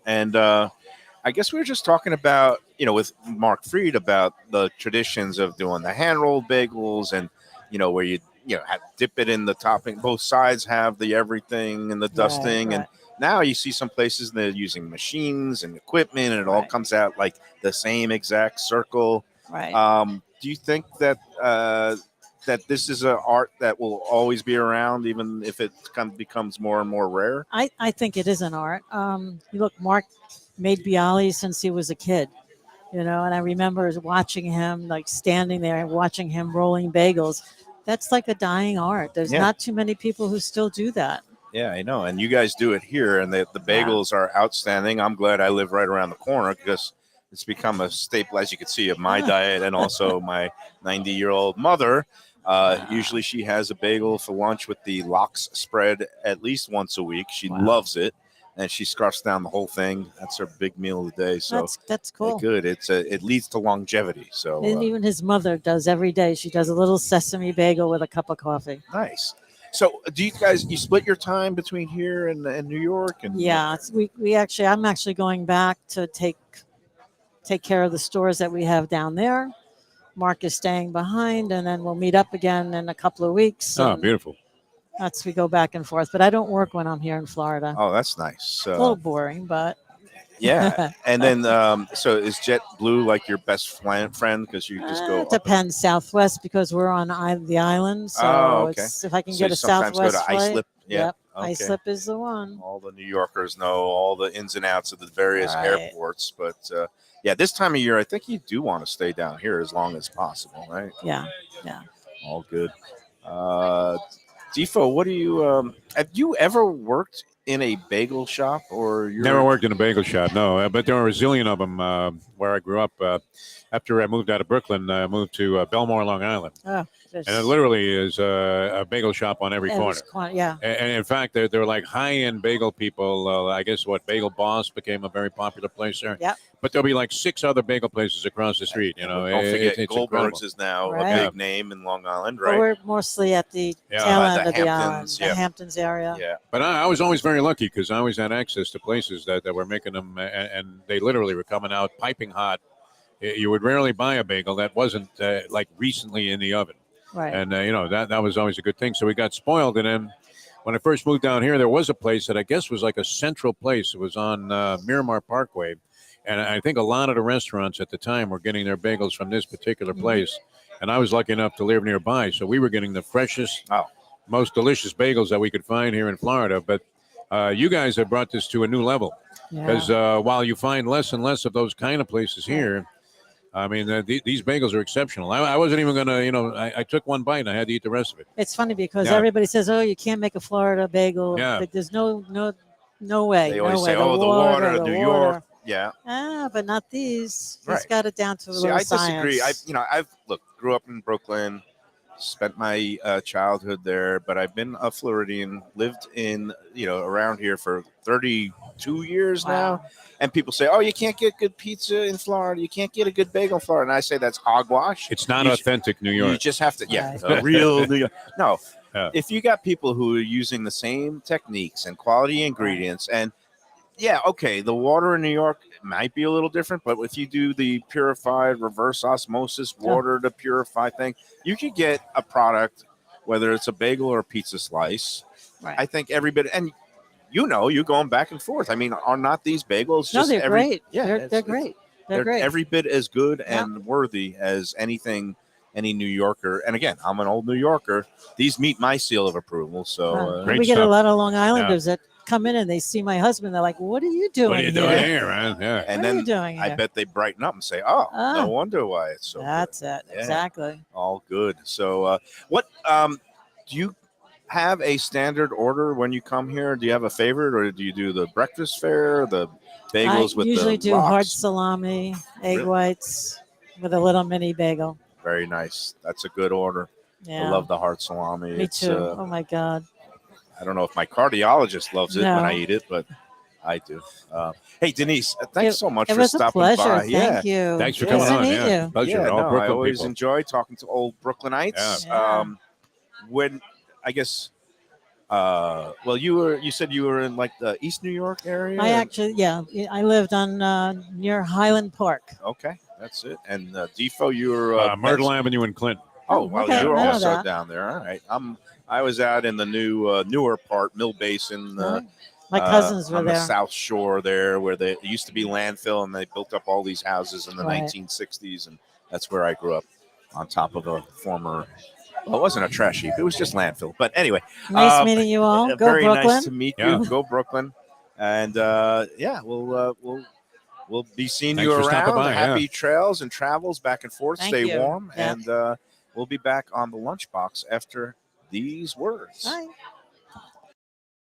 And I guess we were just talking about, with Mark Fried about the traditions of doing the hand rolled bagels and, where you have dip it in the topping. Both sides have the everything and the dusting and. Now you see some places they're using machines and equipment, and it all comes out like the same exact circle. Right. Do you think that that this is an art that will always be around, even if it becomes more and more rare? I think it is an art. Look, Mark made bialy since he was a kid, and I remember watching him, like standing there and watching him rolling bagels. That's like a dying art. There's not too many people who still do that. Yeah, I know. And you guys do it here, and the bagels are outstanding. I'm glad I live right around the corner because it's become a staple, as you can see, of my diet and also my 90-year-old mother. Usually she has a bagel for lunch with the lox spread at least once a week. She loves it, and she scarfs down the whole thing. That's her big meal of the day. So that's cool. Good. It leads to longevity. So and even his mother does every day. She does a little sesame bagel with a cup of coffee. Nice. So, do you guys split your time between here and New York? And yeah, I'm actually going back to take care of the stores that we have down there. Mark is staying behind, and then we'll meet up again in a couple of weeks. Oh, beautiful. We go back and forth, but I don't work when I'm here in Florida. Oh, that's nice. A little boring, but. Yeah, and then so is JetBlue like your best friend because you just go? It depends. Southwest because we're on the island. So if I can get a Southwest go to flight, Islip. Yeah, yep, Islip is the one. All the New Yorkers know all the ins and outs of the various airports, but this time of year, I think you do want to stay down here as long as possible, right? Yeah. All good. Defo, what do you? Have you ever worked in a bagel shop or never worked in a bagel shop? No, but there are a zillion of them where I grew up. After I moved out of Brooklyn, I moved to Belmore, Long Island, and it literally is a bagel shop on every corner. Yeah, and in fact, they're like high-end bagel people. I guess Bagel Boss became a very popular place there. Yeah, but there'll be like 6 other bagel places across the street. Don't forget, it's Goldberg's is now a big name in Long Island, right? But we're mostly at the tail end of the island, the Hamptons area. Yeah, but I was always very lucky because I always had access to places that were making them, and they literally were coming out piping hot. You would rarely buy a bagel that wasn't like recently in the oven. Right. And, that was always a good thing. So we got spoiled. And then when I first moved down here, there was a place that I guess was like a central place. It was on Miramar Parkway. And I think a lot of the restaurants at the time were getting their bagels from this particular place. And I was lucky enough to live nearby. So we were getting the freshest, most delicious bagels that we could find here in Florida. But you guys have brought this to a new level. Because while you find less and less of those kind of places here, I mean, these bagels are exceptional. I wasn't even going to, I took one bite and I had to eat the rest of it. It's funny because everybody says, "Oh, you can't make a Florida bagel." Yeah. But there's no way. They always no say, way. "Oh, the water, New water. York." Yeah. But not these. He's Right. got it down to a See, little I disagree. science. I've grew up in Brooklyn, spent my childhood there, but I've been a Floridian, lived in around here for 32 years now. And people say, "Oh, you can't get good pizza in Florida. You can't get a good bagel in Florida." And I say that's hogwash. It's not authentic New York. You just have to, Right. a real New York. No, Yeah. if you got people who are using the same techniques and quality ingredients, and okay, the water in New York might be a little different, but if you do the purified reverse osmosis water to purify thing, you could get a product, whether it's a bagel or a pizza slice. Right. I think every bit, and you're going back and forth. I mean, are not these bagels No, just they're great. Yeah, They're great. They're great. every bit as good and worthy as anything any New Yorker. And again, I'm an old New Yorker. These meet my seal of approval. So Great we get a stuff. lot of Long Islanders that come in and they see my husband. They're like, "What are you doing? What are you doing here, man?" Yeah. and What are you then doing I here? bet they brighten up and say, "Oh, no wonder why it's so good." That's it. Yeah. Exactly. All good. So what do you have a standard order when you come here? Do you have a favorite, or do you do the breakfast fare, the bagels I with usually the do hard lox? salami, egg Really? whites with a little mini bagel. Very nice. That's a good order. Yeah. I love the heart salami. Me It's, too. Oh my God. I don't know if my cardiologist loves it when No. I eat it, but I do. Hey, Denise, thanks so much It for was a stopping pleasure. by. Thank you. Thanks for Nice coming to on. meet Yeah. you. Pleasure. Yeah, All no, I Brooklyn always people. enjoy talking to old Brooklynites. Yeah. When I guess, you said you were in like the East New York area. I actually, I lived on near Highland Park. Okay, that's it. And Defo, you were Myrtle Avenue in Clinton. Oh, well, okay, you're I know also that. down there. All right. I was out in the newer part, Mill Basin. My cousins were on the there. South Shore there, where it used to be landfill, and they built up all these houses in the Right. 1960s, and that's where I grew up, on top of a former. Well, it wasn't a trash heap; it was just landfill. But anyway, Nice meeting you all. Go very Brooklyn. nice to meet Yeah. you. Go Brooklyn, and we'll be seeing Thanks you for stopping around. by, Happy trails and travels back and forth. Thank Stay you. warm, Yeah. and we'll be back on the Lunchbox after these words. Bye.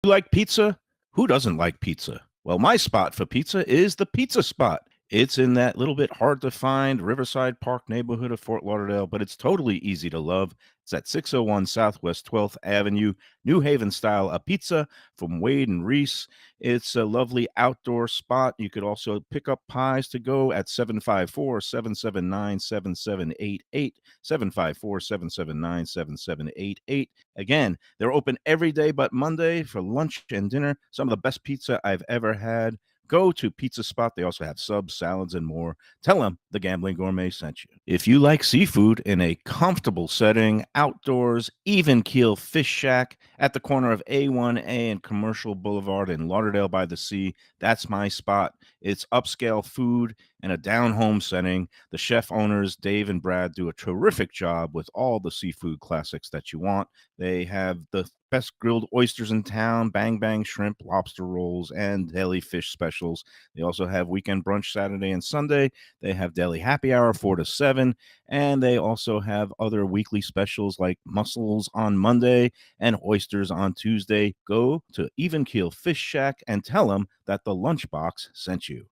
You like pizza? Who doesn't like pizza? Well, my spot for pizza is the Pizza Spot. It's in that little bit hard to find Riverside Park neighborhood of Fort Lauderdale, but it's totally easy to love. It's at 601 Southwest 12th Avenue, New Haven style, a pizza from Wade and Reese. It's a lovely outdoor spot. You could also pick up pies to go at 754-779-7788, 754-779-7788. Again, they're open every day but Monday for lunch and dinner. Some of the best pizza I've ever had. Go to Pizza Spot. They also have subs, salads, and more. Tell them the Gambling Gourmet sent you. If you like seafood in a comfortable setting, outdoors, even keel fish shack at the corner of A1A and Commercial Boulevard in Lauderdale by the Sea, that's my spot. It's upscale food in a down-home setting. The chef owners, Dave and Brad, do a terrific job with all the seafood classics that you want. They have the best grilled oysters in town, bang bang shrimp, lobster rolls, and deli fish specials. They also have weekend brunch Saturday and Sunday. They have deli happy hour 4 to 7, and they also have other weekly specials like mussels on Monday and oysters on Tuesday. Go to Even Keel Fish Shack and tell them that the Lunchbox sent you.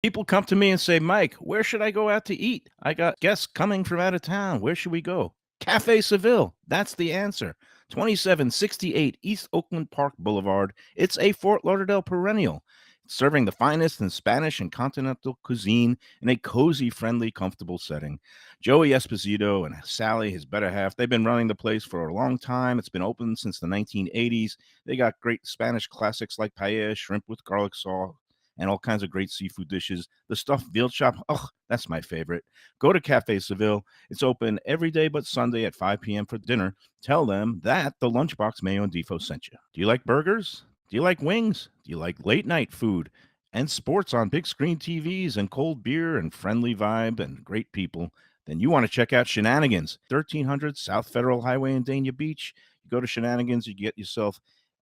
People come to me and say, "Mike, where should I go out to eat? I got guests coming from out of town. Where should we go?" Café Seville. That's the answer. 2768 East Oakland Park Boulevard. It's a Fort Lauderdale perennial, serving the finest in Spanish and continental cuisine in a cozy, friendly, comfortable setting. Joey Esposito and Sally, his better half, they've been running the place for a long time. It's been open since the 1980s. They got great Spanish classics like paella, shrimp with garlic sauce, and all kinds of great seafood dishes. The stuffed veal chop, oh, that's my favorite. Go to Café Seville. It's open every day but Sunday at 5 p.m. for dinner. Tell them that the Lunchbox Mayo and Defo sent you. Do you like burgers? Do you like wings? Do you like late night food and sports on big screen TVs and cold beer and friendly vibe and great people? Then you want to check out Shenanigans, 1300 South Federal Highway in Dania Beach. You go to Shenanigans, you get yourself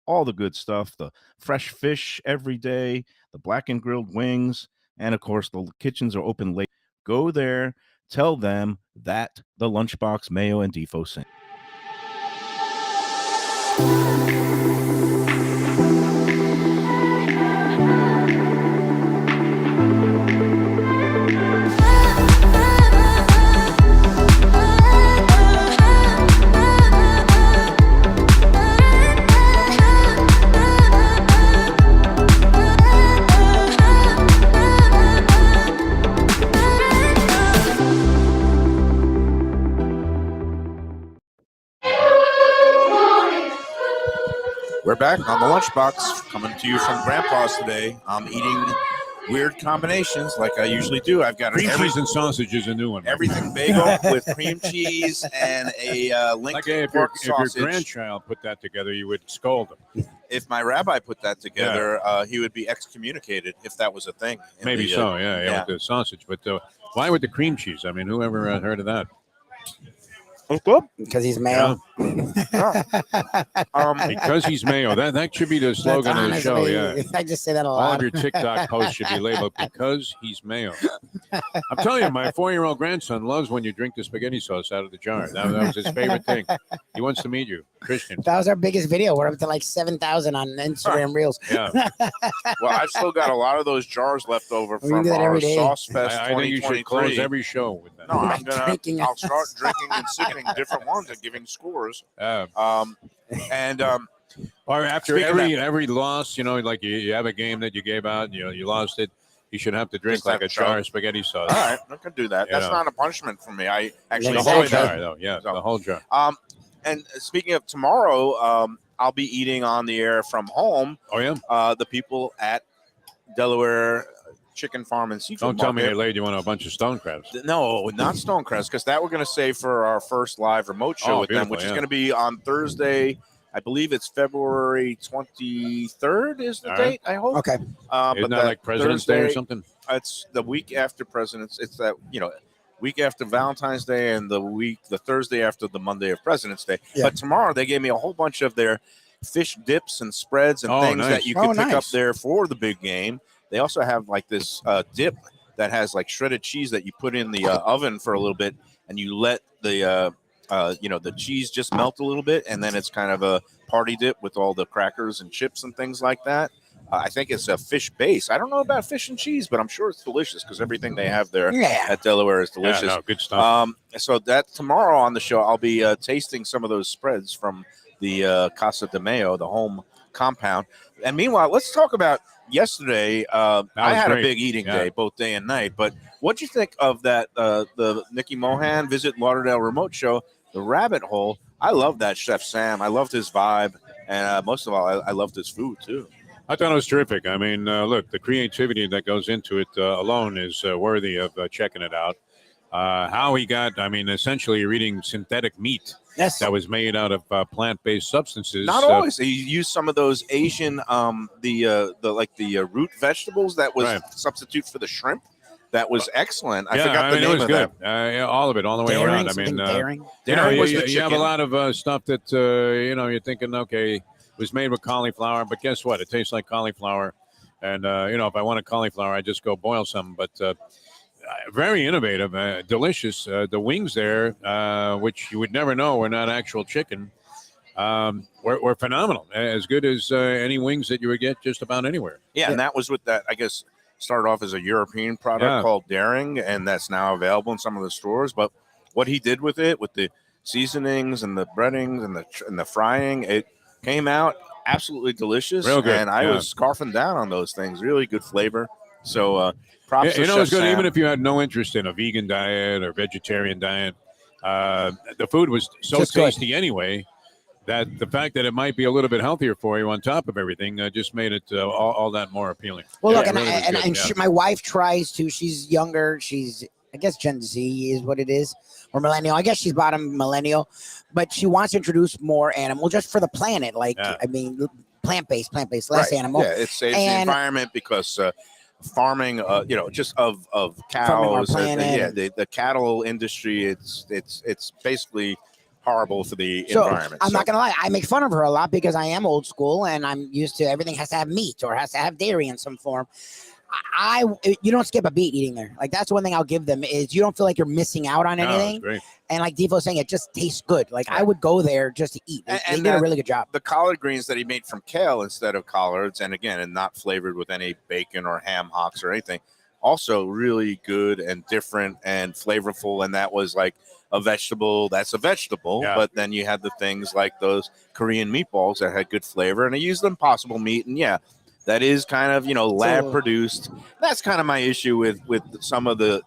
all the good stuff, the fresh fish every day, the black and grilled wings, and of course, the kitchens are open late. Go there, tell them that the Lunchbox Mayo and Defo sent. We're back on the Lunchbox, coming to you from Grampa's today. I'm eating weird combinations like I usually do. I've got Cream cheese and sausage is a new one. everything bagel with cream cheese and a Like Lincoln if pork your sausage. grandchild put that together, you would scold him. If my rabbi put that together, he would be excommunicated if that was a thing. in Maybe the, so, yeah, with the sausage. But why with the cream cheese? I mean, whoever heard of that? It's good. Because he's Mayo. Because he's Mayo. That should be the slogan of the show, honestly- yeah. I just say that a All lot. of your TikTok posts should be labeled because he's Mayo. I'm telling you, my 4-year-old grandson loves when you drink the spaghetti sauce out of the jar. That was his favorite thing. He wants to meet you, Christian. That was our biggest video. We're up to like 7,000 on Instagram Reels. Yeah, Well, I've still got a lot of those jars left over We from do that our every day. Sauce Fest I think you should close 2023. every show with that. No, Drinking I'll start drinking and sipping different ones and giving scores. And Or after Speaking of every loss, like you have a game that you gave out, you lost it, you should have to drink Just like have a a jar shot. of spaghetti sauce. all right, I can do that. You That's know. not a punishment for me. I actually The Exactly. whole enjoy that. jar, though. Yeah, So- the whole jar. And speaking of tomorrow, I'll be eating on the air from home. Oh, yeah? The people at Delaware Chicken Farm and Seafood Don't tell me Market. they laid you on a bunch of stone crabs. No, not Stonecrest, because that we're going to save for our first live remote show Oh, with them, beautiful, which is yeah. going to be on Thursday. I believe it's February 23rd is the All right. date, I hope. Okay. Isn't that like President's Day or Thursday, something? It's the week after President's. It's that, week after Valentine's Day and the Thursday after the Monday of President's Day. Yeah. But tomorrow they gave me a whole bunch of their fish dips and spreads and Oh, things nice. that you can pick up nice. there for the big game. They also have like this dip that has like shredded cheese that you put in the oven for a little bit, and you let the the cheese just melt a little bit, and then it's kind of a party dip with all the crackers and chips and things like that. I think it's a fish base. I don't know about fish and cheese, but I'm sure it's delicious because everything they have there Yeah. at Delaware is Yeah, delicious. no, good stuff. So that tomorrow on the show, I'll be tasting some of those spreads from the Casa de Mayo, the home compound. And meanwhile, let's talk about yesterday. I was had great. a big eating Yeah. day, both day and night. But what'd you think of that? The Nikki Mohan Visit Lauderdale remote show, The Rabbit Hole. I love that Chef Sam. I loved his vibe. And most of all, I loved his food, too. I thought it was terrific. I mean, look, the creativity that goes into it alone is worthy of checking it out. How he got, essentially you're eating synthetic meat Yes. that was made out of plant-based substances. Not always. He used some of those Asian, the root vegetables that was Right. substitute for the shrimp. That was excellent. I yeah, forgot the it name was of good. that. Yeah, all of it, all the way Daring, around. I something mean, daring. Daring was the you have a chicken. lot of stuff that you're thinking, okay, it was made with cauliflower, but guess what? It tastes like cauliflower. And if I want a cauliflower, I just go boil some. But very innovative, delicious. The wings there, which you would never know were not actual chicken, were phenomenal. As good as any wings that you would get just about anywhere. Yeah, and that was with that, I guess, started off as a European product Yeah. called Daring, and that's now available in some of the stores. But what he did with it, with the seasonings and the breadings and the frying, it came out absolutely delicious. Real good, And I yeah. was scarfing down on those things. Really good flavor. So props to It's Chef good Sam. even if you had no interest in a vegan diet or vegetarian diet. The food was so Just good. tasty anyway that the fact that it might be a little bit healthier for you on top of everything just made it all that more appealing. Well, look, It really was good, yeah. my wife tries to. She's younger. She's, I guess, Gen Z is what it is, or millennial. I guess she's bottom millennial, but she wants to introduce more animal just for the planet. Like, Yeah. I mean, plant-based, less animal. Yeah, it saves the And- environment because farming, just of Farming our cows. planet. The cattle industry. It's basically horrible for the So environment. I'm not gonna lie, I make fun of her a lot because I am old school and I'm used to everything has to have meat or has to have dairy in some form. You don't skip a beat eating there. Like, that's one thing I'll give them is you don't feel like you're missing out on No, it's anything. great. And like Defo was saying, it just tastes good. Like, I would go there just to eat. They did a really good job. The collard greens that he made from kale instead of collards, and again, and not flavored with any bacon or ham hocks or anything, also really good and different and flavorful. And that was like a vegetable. That's a vegetable. Yeah. But then you had the things like those Korean meatballs that had good flavor, and I used Impossible meat. And yeah, that is kind of lab produced. That's kind of my issue with some of the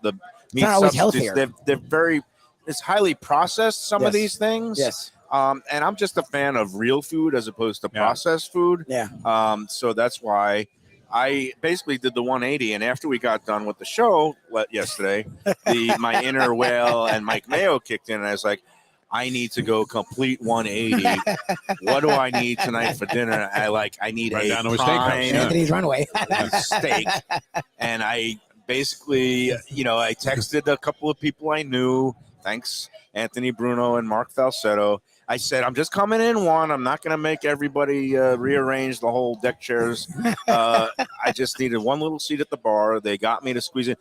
meat not always substitutes. healthier. They're very, it's highly processed. Some of Yes. these things. Yes. And I'm just a fan of real food as opposed to Yeah. processed food. Yeah. So that's why I basically did the 180. And after we got done with the show yesterday, my inner whale and Mike Mayo kicked in, and I was like, I need to go complete 180. What do I need tonight for dinner? I need Right down to a a steakhouse, prime yeah. Anthony's Runway. steak. And I basically, I texted a couple of people I knew. Thanks, Anthony Bruno and Mark Falsetto. I said, I'm just coming in one. I'm not going to make everybody rearrange the whole deck chairs. I just needed one little seat at the bar. They got me to squeeze in.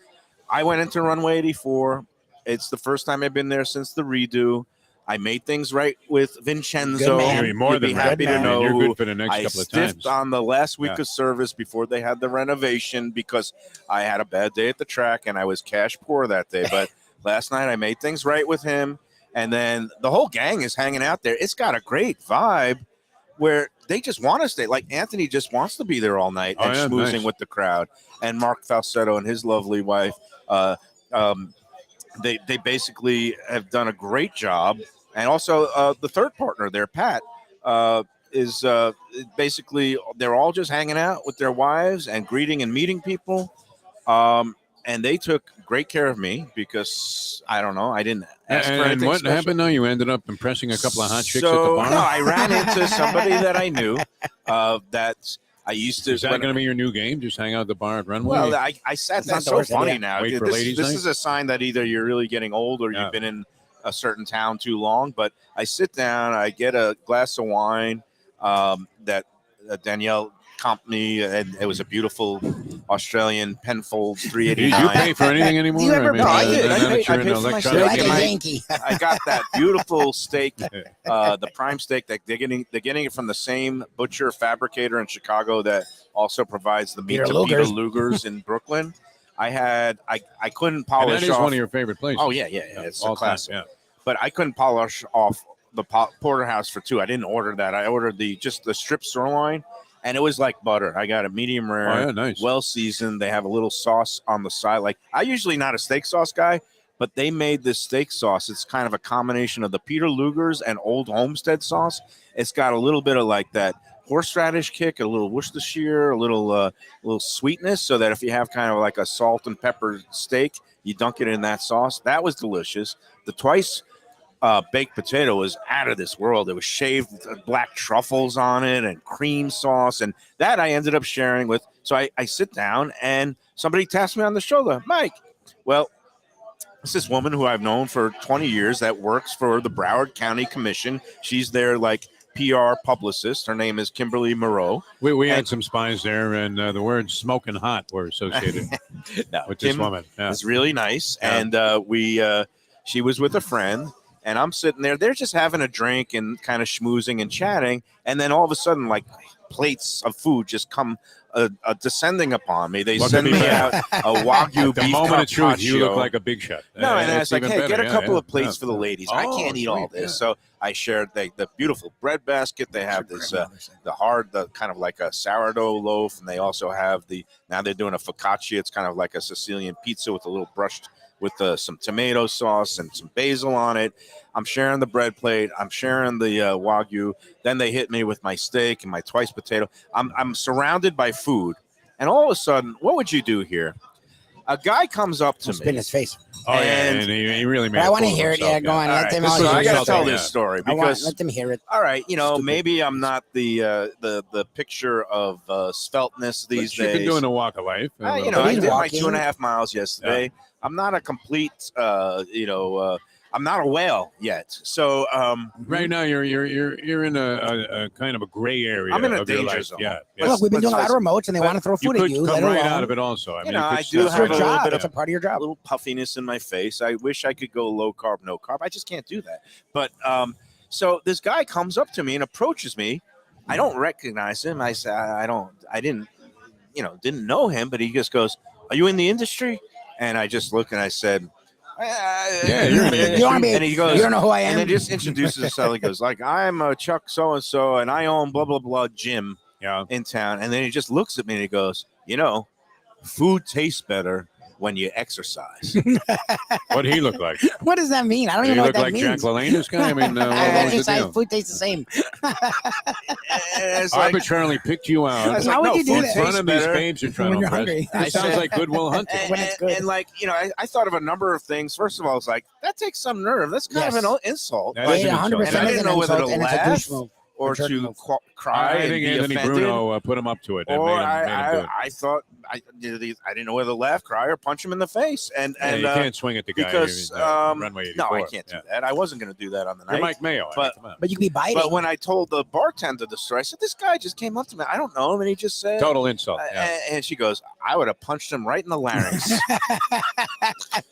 I went into Runway 84. It's the first time I've been there since the redo. I made things right with Vincenzo. Good man. You're more You'd be than happy ready. to know. You're good for the next I couple of stiffed times. on the last week Yeah. of service before they had the renovation because I had a bad day at the track and I was cash poor that day. But last night I made things right with him. And then the whole gang is hanging out there. It's got a great vibe where they just want to stay. Like Anthony just wants to be there all night Oh, and yeah, schmoozing nice. with the crowd. And Mark Falsetto and his lovely wife, they basically have done a great job. And also the third partner there, Pat, is basically they're all just hanging out with their wives and greeting and meeting people. And they took great care of me because I don't know, I didn't ask for And anything what special. happened now? You ended up impressing a couple of hot chicks at the So, bar? no, I ran into somebody that I knew that I used to. Is that going to be your new game? Just hang out at the bar at Runway? Well, I sat. It's not That's the so worst funny idea. now. Wait for This ladies' this night? is a sign that either you're really getting old or Yeah. you've been in a certain town too long. But I sit down, I get a glass of wine that Danielle comped me, and it was a beautiful Australian Penfolds Do 389. you pay for anything anymore? Do you ever No, I did. now I that paid- you're I in paid for my electronic steak. You're like Am a I- Yankee. I got that beautiful steak, the prime steak that they're getting it from the same butcher fabricator in Chicago that also provides the meat Peter to Peter Luger's. Luger's in Brooklyn. I couldn't And polish that is off. one of your favorite places. Oh yeah, it's a all time, classic. yeah. But I couldn't polish off the porterhouse for two. I didn't order that. I ordered just the strip sirloin, and it was like butter. I got a medium rare. Oh, yeah, nice. Well seasoned. They have a little sauce on the side. Like I usually not a steak sauce guy, but they made this steak sauce. It's kind of a combination of the Peter Luger's and Old Homestead sauce. It's got a little bit of like that horseradish kick, a little Worcestershire, a little sweetness, so that if you have kind of like a salt and pepper steak, you dunk it in that sauce. That was delicious. The twice baked potato was out of this world. It was shaved with black truffles on it and cream sauce, and that I ended up sharing with. So I sit down and somebody taps me on the shoulder, Mike. Well, it's this woman who I've known for 20 years that works for the Broward County Commission. She's their like PR publicist. Her name is Kimberly Moreau. We had some spies there, and the words "smoking hot" were associated No, with this Kim woman. Yeah. is really nice, Yeah. and she was with a friend. And I'm sitting there. They're just having a drink and kind of schmoozing and chatting. And then all of a sudden, like plates of food just come descending upon me. They What send could be me out better? a Wagyu The beef moment of truth, you look carpaccio. like a big shot. No, and I That's was like, even hey, better. get a Yeah, couple yeah, of plates yeah. for the ladies. I Oh, can't eat all sweet, this. yeah. So I shared the beautiful bread basket. They have this the kind of like a sourdough loaf, and they also have now they're doing a focaccia. It's kind of like a Sicilian pizza with a little brushed with some tomato sauce and some basil on it. I'm sharing the bread plate. I'm sharing the Wagyu. Then they hit me with my steak and my twice potato. I'm surrounded by food. And all of a sudden, what would you do here? A guy comes up to Spin me. his face. Oh, yeah, and he really made But I a want to fool of hear it. himself, Yeah, go on. All Let right, them so all I hear got it. to tell this story because Let them hear it. all right, Stupid. maybe I'm not the picture of svelteness these But you've days. been doing a walk of life. I He's did my walking. 2.5 miles yesterday. I'm not a complete, I'm not a whale yet. So right now you're in a kind of a gray area. I'm in a of your danger life. zone. Yeah. Look, we've been doing a lot of let's- remotes, and they want to throw You food at could you. come Let right alone. out of it also. I mean, I it could do It's snap your have a right little job. bit It's a of part of your a job. little puffiness in my face. I wish I could go low carb, no carb. I just can't do that. But so this guy comes up to me and approaches me. I don't recognize him. I said, I didn't know him, but he just goes, "Are you in the industry?" And I just looked and I said, Yeah, you're in the You want to be? And he goes, You don't know who I and am. then just introduces himself. He goes, like, I'm Chuck so and I own blah blah blah gym Yeah. in town. And then he just looks at me and he goes, food tastes better when you exercise. What did he look like? What does that mean? I don't Did even he know what look that like means. Jack LaLanne, this guy? I mean, what was the Inside deal? food tastes the same. And it's like, Arbitrarily picked you I out was Why like, would no, you do food that? in front tastes of these better. babes you're trying When to you're impress. hungry. It sounds like Goodwill Hunting. And, When it's good. and like, I thought of a number of things. First of all, it's like, that takes some nerve. That's kind of Yes. an insult. That Like, is an insult. 100% And I is didn't an know whether insult, to and it's a laugh douche move. or jerk to move. cry I and think be Anthony offended. Bruno put him up to it. That Or made him do it. I thought I didn't know whether to laugh, cry, or punch him in the face. And Yeah, you can't swing at the guy. because Runway 84. no, I can't do that. I wasn't going to do that on the You're night. Mike Mayo. But- come on. But you could be biting. But when I told the bartender the story, I said, "This guy just came up to me. I don't know him," and he just said, Total insult. Yeah. and she goes, "I would have punched him right in the larynx."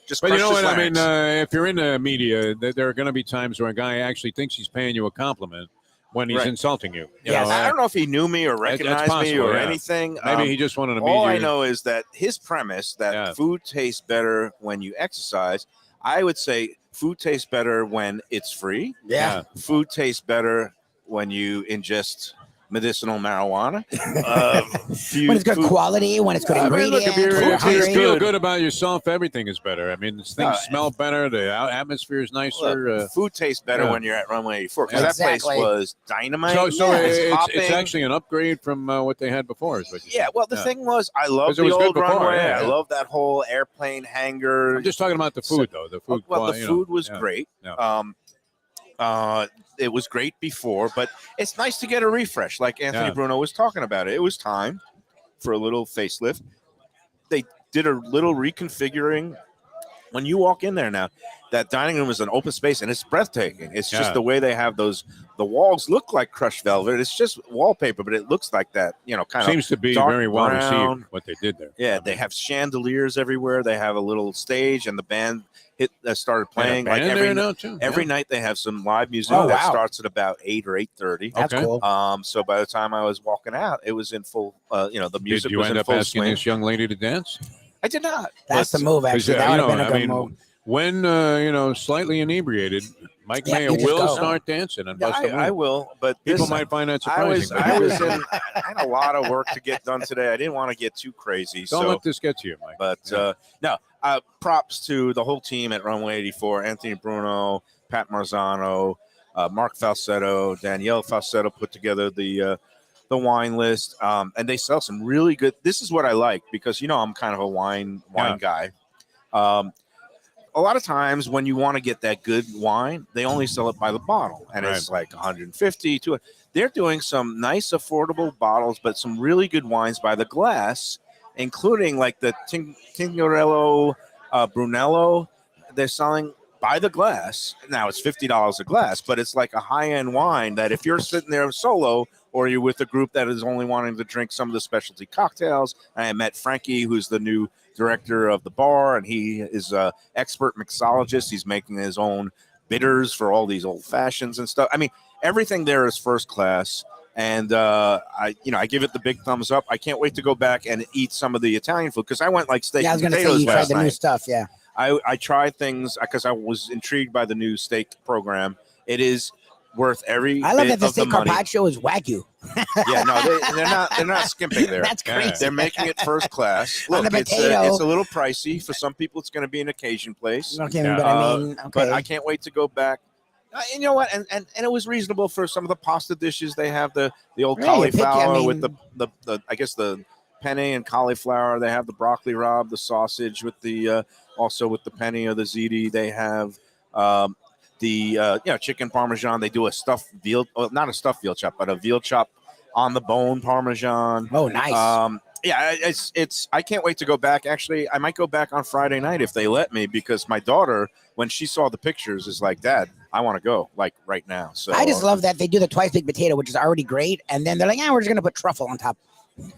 Just But you know crushed what? his I mean, larynx. if you're in the media, there are going to be times where a guy actually thinks he's paying you a compliment when he's Right. insulting you. You Yes. know, I don't know if he knew me or that's recognized me possible, or yeah. anything. maybe he just wanted to meet all you. I know is that his premise that Yeah. food tastes better when you exercise. I would say food tastes better when it's free. yeah. Food tastes better when you ingest medicinal marijuana. When it's good quality, when it's good I mean, look, ingredients. if when you you're hungry. feel good about yourself, everything is better. I mean, things No, smell better. The atmosphere is nicer. Food tastes better yeah. when you're at Runway 84 because Yeah. that place Exactly. was dynamite. so Yeah, it's hopping. actually an upgrade from what they had before. Is what you Yeah, said. well, the thing was, I love 'Cause it the was good old before, runway. yeah, I yeah. love that whole airplane hangar. I'm just talking about the food, though. The food. Well, the you know, food was yeah. great. Yeah. It was great before, but it's nice to get a refresh, like Anthony Yeah. Bruno was talking about. It was time for a little facelift. They did a little reconfiguring. When you walk in there now, that dining room is an open space and it's breathtaking. It's just Yeah. the way they have the walls look like crushed velvet. It's just wallpaper, but it looks like that, kind of. Seems to be dark very well brown. received what they did there. Yeah, they have chandeliers everywhere. They have a little stage, and the band started And a playing like band every there now too. every Yeah. night. They have some live music Oh, that wow. starts at about 8 or 8:30. That's Okay. cool. So by the time I was walking out, it was in full. The Did music you was end in up full asking swing. this young lady to dance? I did not. That's But- the move, 'Cause, actually. That would have been a good move. when slightly inebriated, Mike Yeah, Mayo you just will go. start dancing and Yeah, bust a move. I will, but People this- might find that I was surprising. I had a lot of work to get done today. I didn't want to get too crazy. Don't so let this get to you, Mike. But no, props to the whole team at Runway 84, Anthony Bruno, Pat Marzano, Mark Falsetto, Danielle Falsetto put together the wine list. And they sell some really good. This is what I like because, I'm kind of a wine guy. A lot of times when you want to get that good wine, they only sell it by the bottle and it's like 150 to They're doing some nice affordable bottles, but some really good wines by the glass, including like the Tingarello Brunello. They're selling by the glass. Now it's $50 a glass, but it's like a high-end wine that if you're sitting there solo or you're with a group that is only wanting to drink some of the specialty cocktails. I met Frankie, who's the new director of the bar, and he is an expert mixologist. He's making his own bitters for all these old fashions and stuff. I mean, everything there is first class. And I give it the big thumbs up. I can't wait to go back and eat some of the Italian food because I went like steak Yeah, I was and going to say potatoes you tried last the new night. stuff. Yeah. I tried things because I was intrigued by the new steak program. It is worth every I love bit that the of the steak money. carpaccio is Wagyu. Yeah, no, they're not skimping there. That's crazy. They're making it first class. On Look, the it's potato. a little pricey for some people. It's going to be an occasion place. Okay, Yeah. but I mean, okay. But I can't wait to go back. And you know what? And it was reasonable for some of the pasta dishes. They have the old Really, cauliflower with mean- the I guess the penne and cauliflower. They have the broccoli rabe, the sausage with the also with the penne or the ziti. They have chicken parmesan. They do a stuffed veal, not a stuffed veal chop, but a veal chop on the bone parmesan. Oh, nice. Yeah, it's. I can't wait to go back. Actually, I might go back on Friday night if they let me, because my daughter, when she saw the pictures, is like, "Dad, I want to go like right now." So I just love that they do the twice baked potato, which is already great, and then they're like, "Yeah, we're just gonna put truffle on top."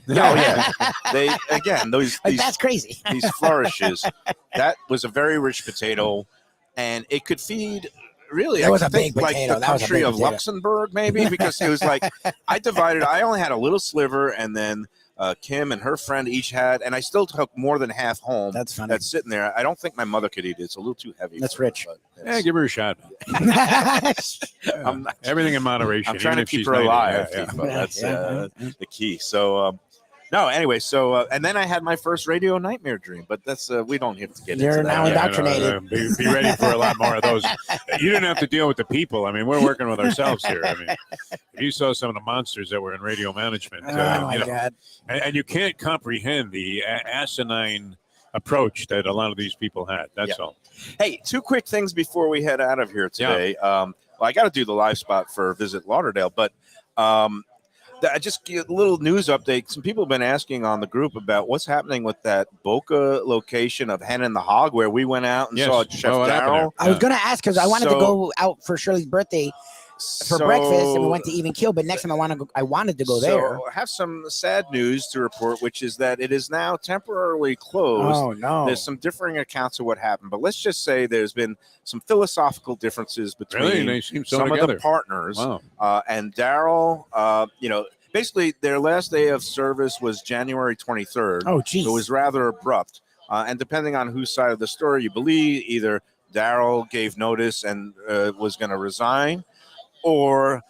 yeah. They again Like, that's crazy. these flourishes. That was a very rich potato, and it could feed. Really, That was I a think big like potato. the That was a country big of potato. Luxembourg, maybe, because it was like I only had a little sliver, and then Kim and her friend each had, and I still took more than half home. That's funny. That's sitting there. I don't think my mother could eat it. It's a little too heavy. That's for her, rich. but Yeah, it's- give her a shot. I'm not- Everything in moderation. I'm trying even to if keep she's her 90. alive. Yeah, yeah. Tifa. That's Yeah. the key. So, no, anyway, so and then I had my first radio nightmare dream, but that's we don't have to get You're into that. now Yeah, indoctrinated. be ready for a lot more of those. You didn't have to deal with the people. I mean, we're working with ourselves here. I mean, if you saw some of the monsters that were in radio management, Oh my God. and you can't comprehend the asinine approach that a lot of these people had. That's all. Hey, two quick things before we head out of here today. Well, I got to do the live spot for Visit Lauderdale, but I just get a little news update. Some people have been asking on the group about what's happening with that Boca location of Hen and the Hog, where we went out and Yes. saw Chef What happened Darryl. I was gonna ask because I wanted to So- go out for Shirley's birthday for breakfast, and we went to Even Keel. But next time I wanted to go there. So I have some sad news to report, which is that it is now temporarily closed. Oh no! There's some differing accounts of what happened, but let's just say there's been some philosophical differences between Really? They seem so some together. of the partners. Wow. And Darryl, basically their last day of service was January 23rd. Oh geez. It was rather abrupt. And depending on whose side of the story you believe, either Darryl gave notice and was going to resign, or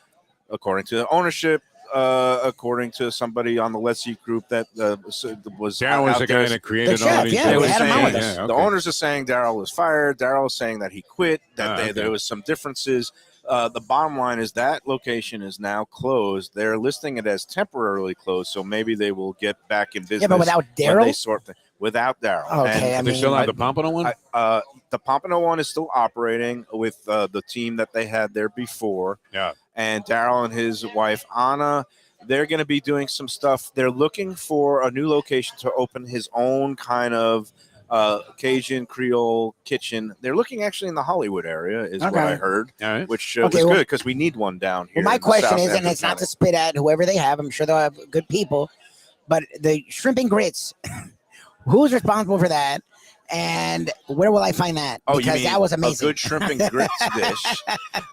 according to the ownership, according to somebody on the Let's Eat group that was Darryl was out the there. guy that created chef, all these. yeah, They we were had him on saying, with us. Yeah, the okay. owners are saying Darryl was fired. Darryl is saying that he quit. That Okay. there was some differences. The bottom line is that location is now closed. They're listing it as temporarily closed, so maybe they will get back in business. Yeah, but without when Darryl? they sort without Darryl. Okay, And They still have I- the Pompano one? the Pompano one is still operating with the team that they had there before. Yeah. And Darryl and his wife Anna, they're going to be doing some stuff. They're looking for a new location to open his own kind of Cajun Creole kitchen. They're looking actually in the Hollywood area, is what Okay. I heard, All right. which Okay, was well- good because we need one down here. Well, my in the question south is, end and of it's not to town. spit at whoever they have. I'm sure they'll have good people, but the shrimp and grits, who's responsible for that? And where will I find that? Oh, you Because mean that was a amazing. good shrimp and grits dish.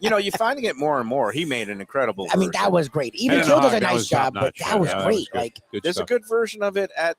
You're finding it more and more. He made an incredible I mean, version. that was great. Even Hen and Keel does Hog, a that nice was job, but top-notch. that was Yeah, great. good. Like, Good There's stuff. a good version of it at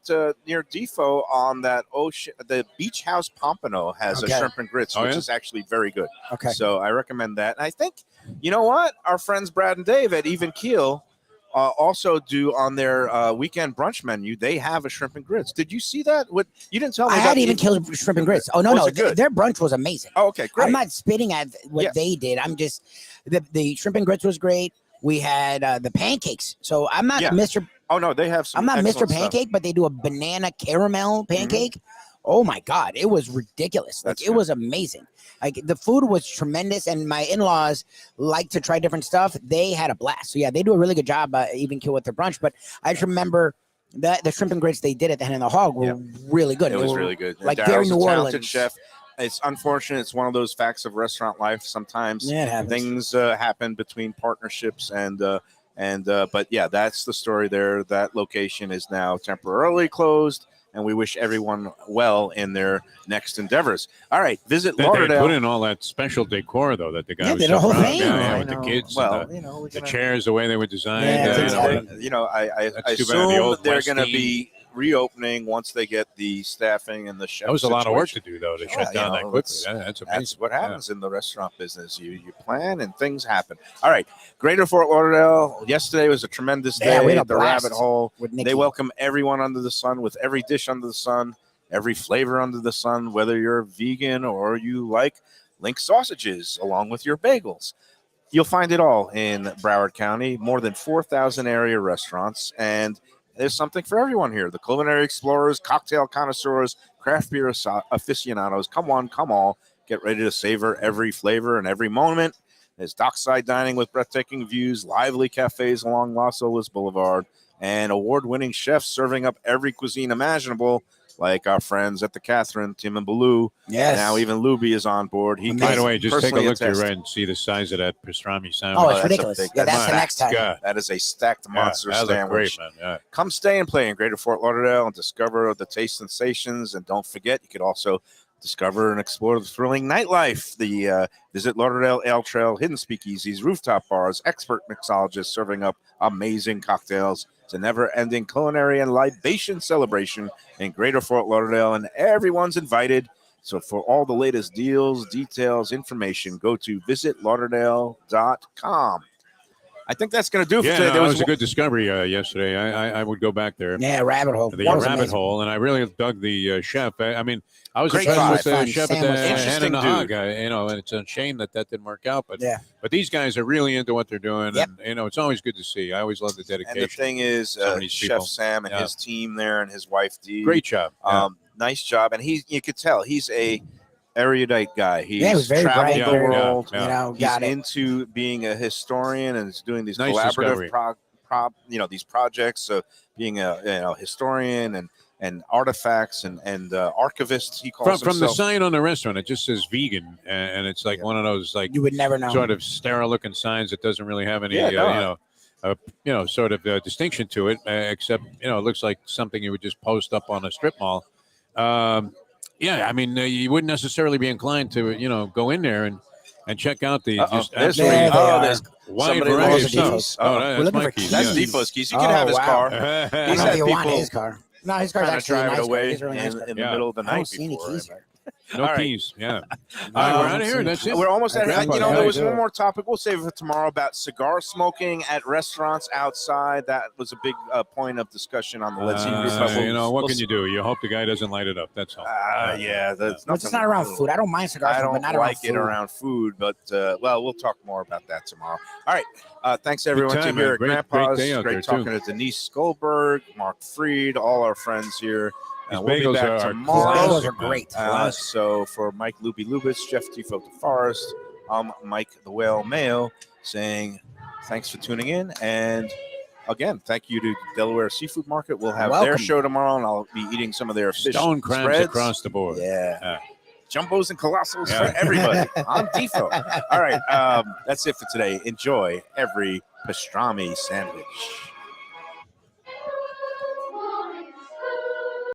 near Defo on that ocean. The Beach House Pompano has Okay. a shrimp and grits, Oh, which yeah? is actually very good. okay. So I recommend that. And I think, you know what? Our friends Brad and Dave at Even Keel also do on their weekend brunch menu. They have a shrimp and grits. Did you see that? What you didn't tell me? I about had Even the- Keel shrimp and grits. Oh no, Was no, it good? their brunch was amazing. Oh, okay, great. I'm not spitting at what Yes. they did. I'm just the shrimp and grits was great. We had the pancakes. So I'm not Yeah. Mr. Oh no, they have some. I'm not Mr. excellent stuff. Pancake, but they do a banana caramel pancake. Oh my God, it was ridiculous. Like That's it good. was amazing. Like the food was tremendous, and my in-laws like to try different stuff. They had a blast. So yeah, they do a really good job, Even Keel with their brunch. But I just remember that the shrimp and grits they did at the Hen and the Hog were really good. It They was were really good. like Daryl's very a New talented Orleans. chef. It's unfortunate. It's one of those facts of restaurant life. Sometimes Yeah, it happens. things happen between partnerships but yeah, that's the story there. That location is now temporarily closed, and we wish everyone well in their next endeavors. All right, visit They put Lauderdale. in all that special decor, though, that the guy Yeah, was they did so a whole proud of. thing. Yeah, I with the know. kids. Well, and we're the gonna, chairs, the way they were designed. Yeah, you it's know, exactly. I That's too bad the assume old they're going to Westie- be reopening once they get the staffing and the chef. That was a lot of work to situation. do, though, to Yeah, shut down that quickly. That's amazing. That's what Yeah. happens in the restaurant business. You plan and things happen. All right, Greater Fort Lauderdale. Yesterday was a tremendous Yeah, day we had a at the blast Rabbit Hole. with Nikki. They welcome everyone under the sun with every dish under the sun, every flavor under the sun, whether you're vegan or you like Link sausages along with your bagels. You'll find it all in Broward County, more than 4,000 area restaurants, and there's something for everyone here. The culinary explorers, cocktail connoisseurs, craft beer aficionados. Come on, come all. Get ready to savor every flavor and every moment. There's dockside dining with breathtaking views, lively cafes along Los Olas Boulevard, and award-winning chefs serving up every cuisine imaginable, like our friends at the Catherine, Tim and Baloo. Yes. Now even Lubie is on board. He By the can way, just take a personally look to your attest. right and see the size of that pastrami sandwich. Oh, it's that's a ridiculous. big- Yeah, that's the that's next time. God. That is a stacked monster that looked sandwich. great, man. Yeah. Come stay and play in Greater Fort Lauderdale and discover the taste sensations. And don't forget, you could also discover and explore the thrilling nightlife. Visit Lauderdale Ale Trail, hidden speakeasies, rooftop bars, expert mixologists serving up amazing cocktails. It's a never-ending culinary and libation celebration in Greater Fort Lauderdale, and everyone's invited. So for all the latest deals, details, information, go to visitlauderdale.com. I think that's going to do it for Yeah, today. no, There that was was a good discovery yesterday. I would go back there. Yeah, Rabbit Hole. The That was rabbit amazing. hole, and I really dug the chef. I mean, I was Great impressed with the fun. chef Sam at the was fun. Hand Interesting and the Hog. dude. And it's a shame that didn't work out. But Yeah. but these guys are really into what they're doing, Yep. and it's always good to see. I always love the dedication. And the thing is, Some of these Chef people. Sam and Yeah. his team there and his wife Dee. Great job. Yeah. Nice job. And you could tell he's a erudite guy. He's Yeah, he was very traveled bright, the very- world. Yeah. You know, He's got it. into being a historian and is doing these Nice collaborative discovery. these projects. So being a historian and artifacts and archivist, he calls From the himself. sign on the restaurant, it just says vegan, and it's like one of those like You would never know. sort of sterile looking signs that doesn't really have any Yeah, no. sort of distinction to it, except it looks like something you would just post up on a strip mall. Yeah, I mean, you wouldn't necessarily be inclined to go in there and check out the just There's absolutely There they are. there's wide somebody variety of lost stuff. Defo's. Oh, We're that's looking my for keys. that's keys. Defo's keys. He can Oh, have his wow. car. I He's don't know had if you want people his car. No, his car's Kind of actually a drive nice it car. away He's a really nice car. in the Yeah. middle of the I don't night see any before. keys here. No All right. keys. Yeah. All right, we're out of here. That's it. We're almost at it. Grandpa, You know, there was yeah. one more topic. We'll save it for tomorrow about cigar smoking at restaurants outside. That was a big point of discussion on the Let's Eat group. But what can you do? You hope the guy doesn't light it up. That's all. Yeah, that's Well, it's not around food. I don't mind cigars, I but don't not like around it food. around food, but we'll talk more about that tomorrow. All right, thanks everyone time, to here man. at Great Grandpa's. day out there, talking to Denise Skolberg, Mark Fried, all our friends here. These We'll be bagels back are tomorrow. Bagels classic, are great. man. So for Mike Lubie Lubitz, Jeff Defo DeForest, I'm Mike the Whale Mayo saying thanks for tuning in. And again, thank you to Delaware Seafood Market. We'll have their Welcome. show tomorrow, and I'll be eating some of their fish Stone crabs spreads. across the board. Yeah. Jumbos and colossals Yeah. for everybody on Defo. All right, that's it for today. Enjoy every pastrami sandwich.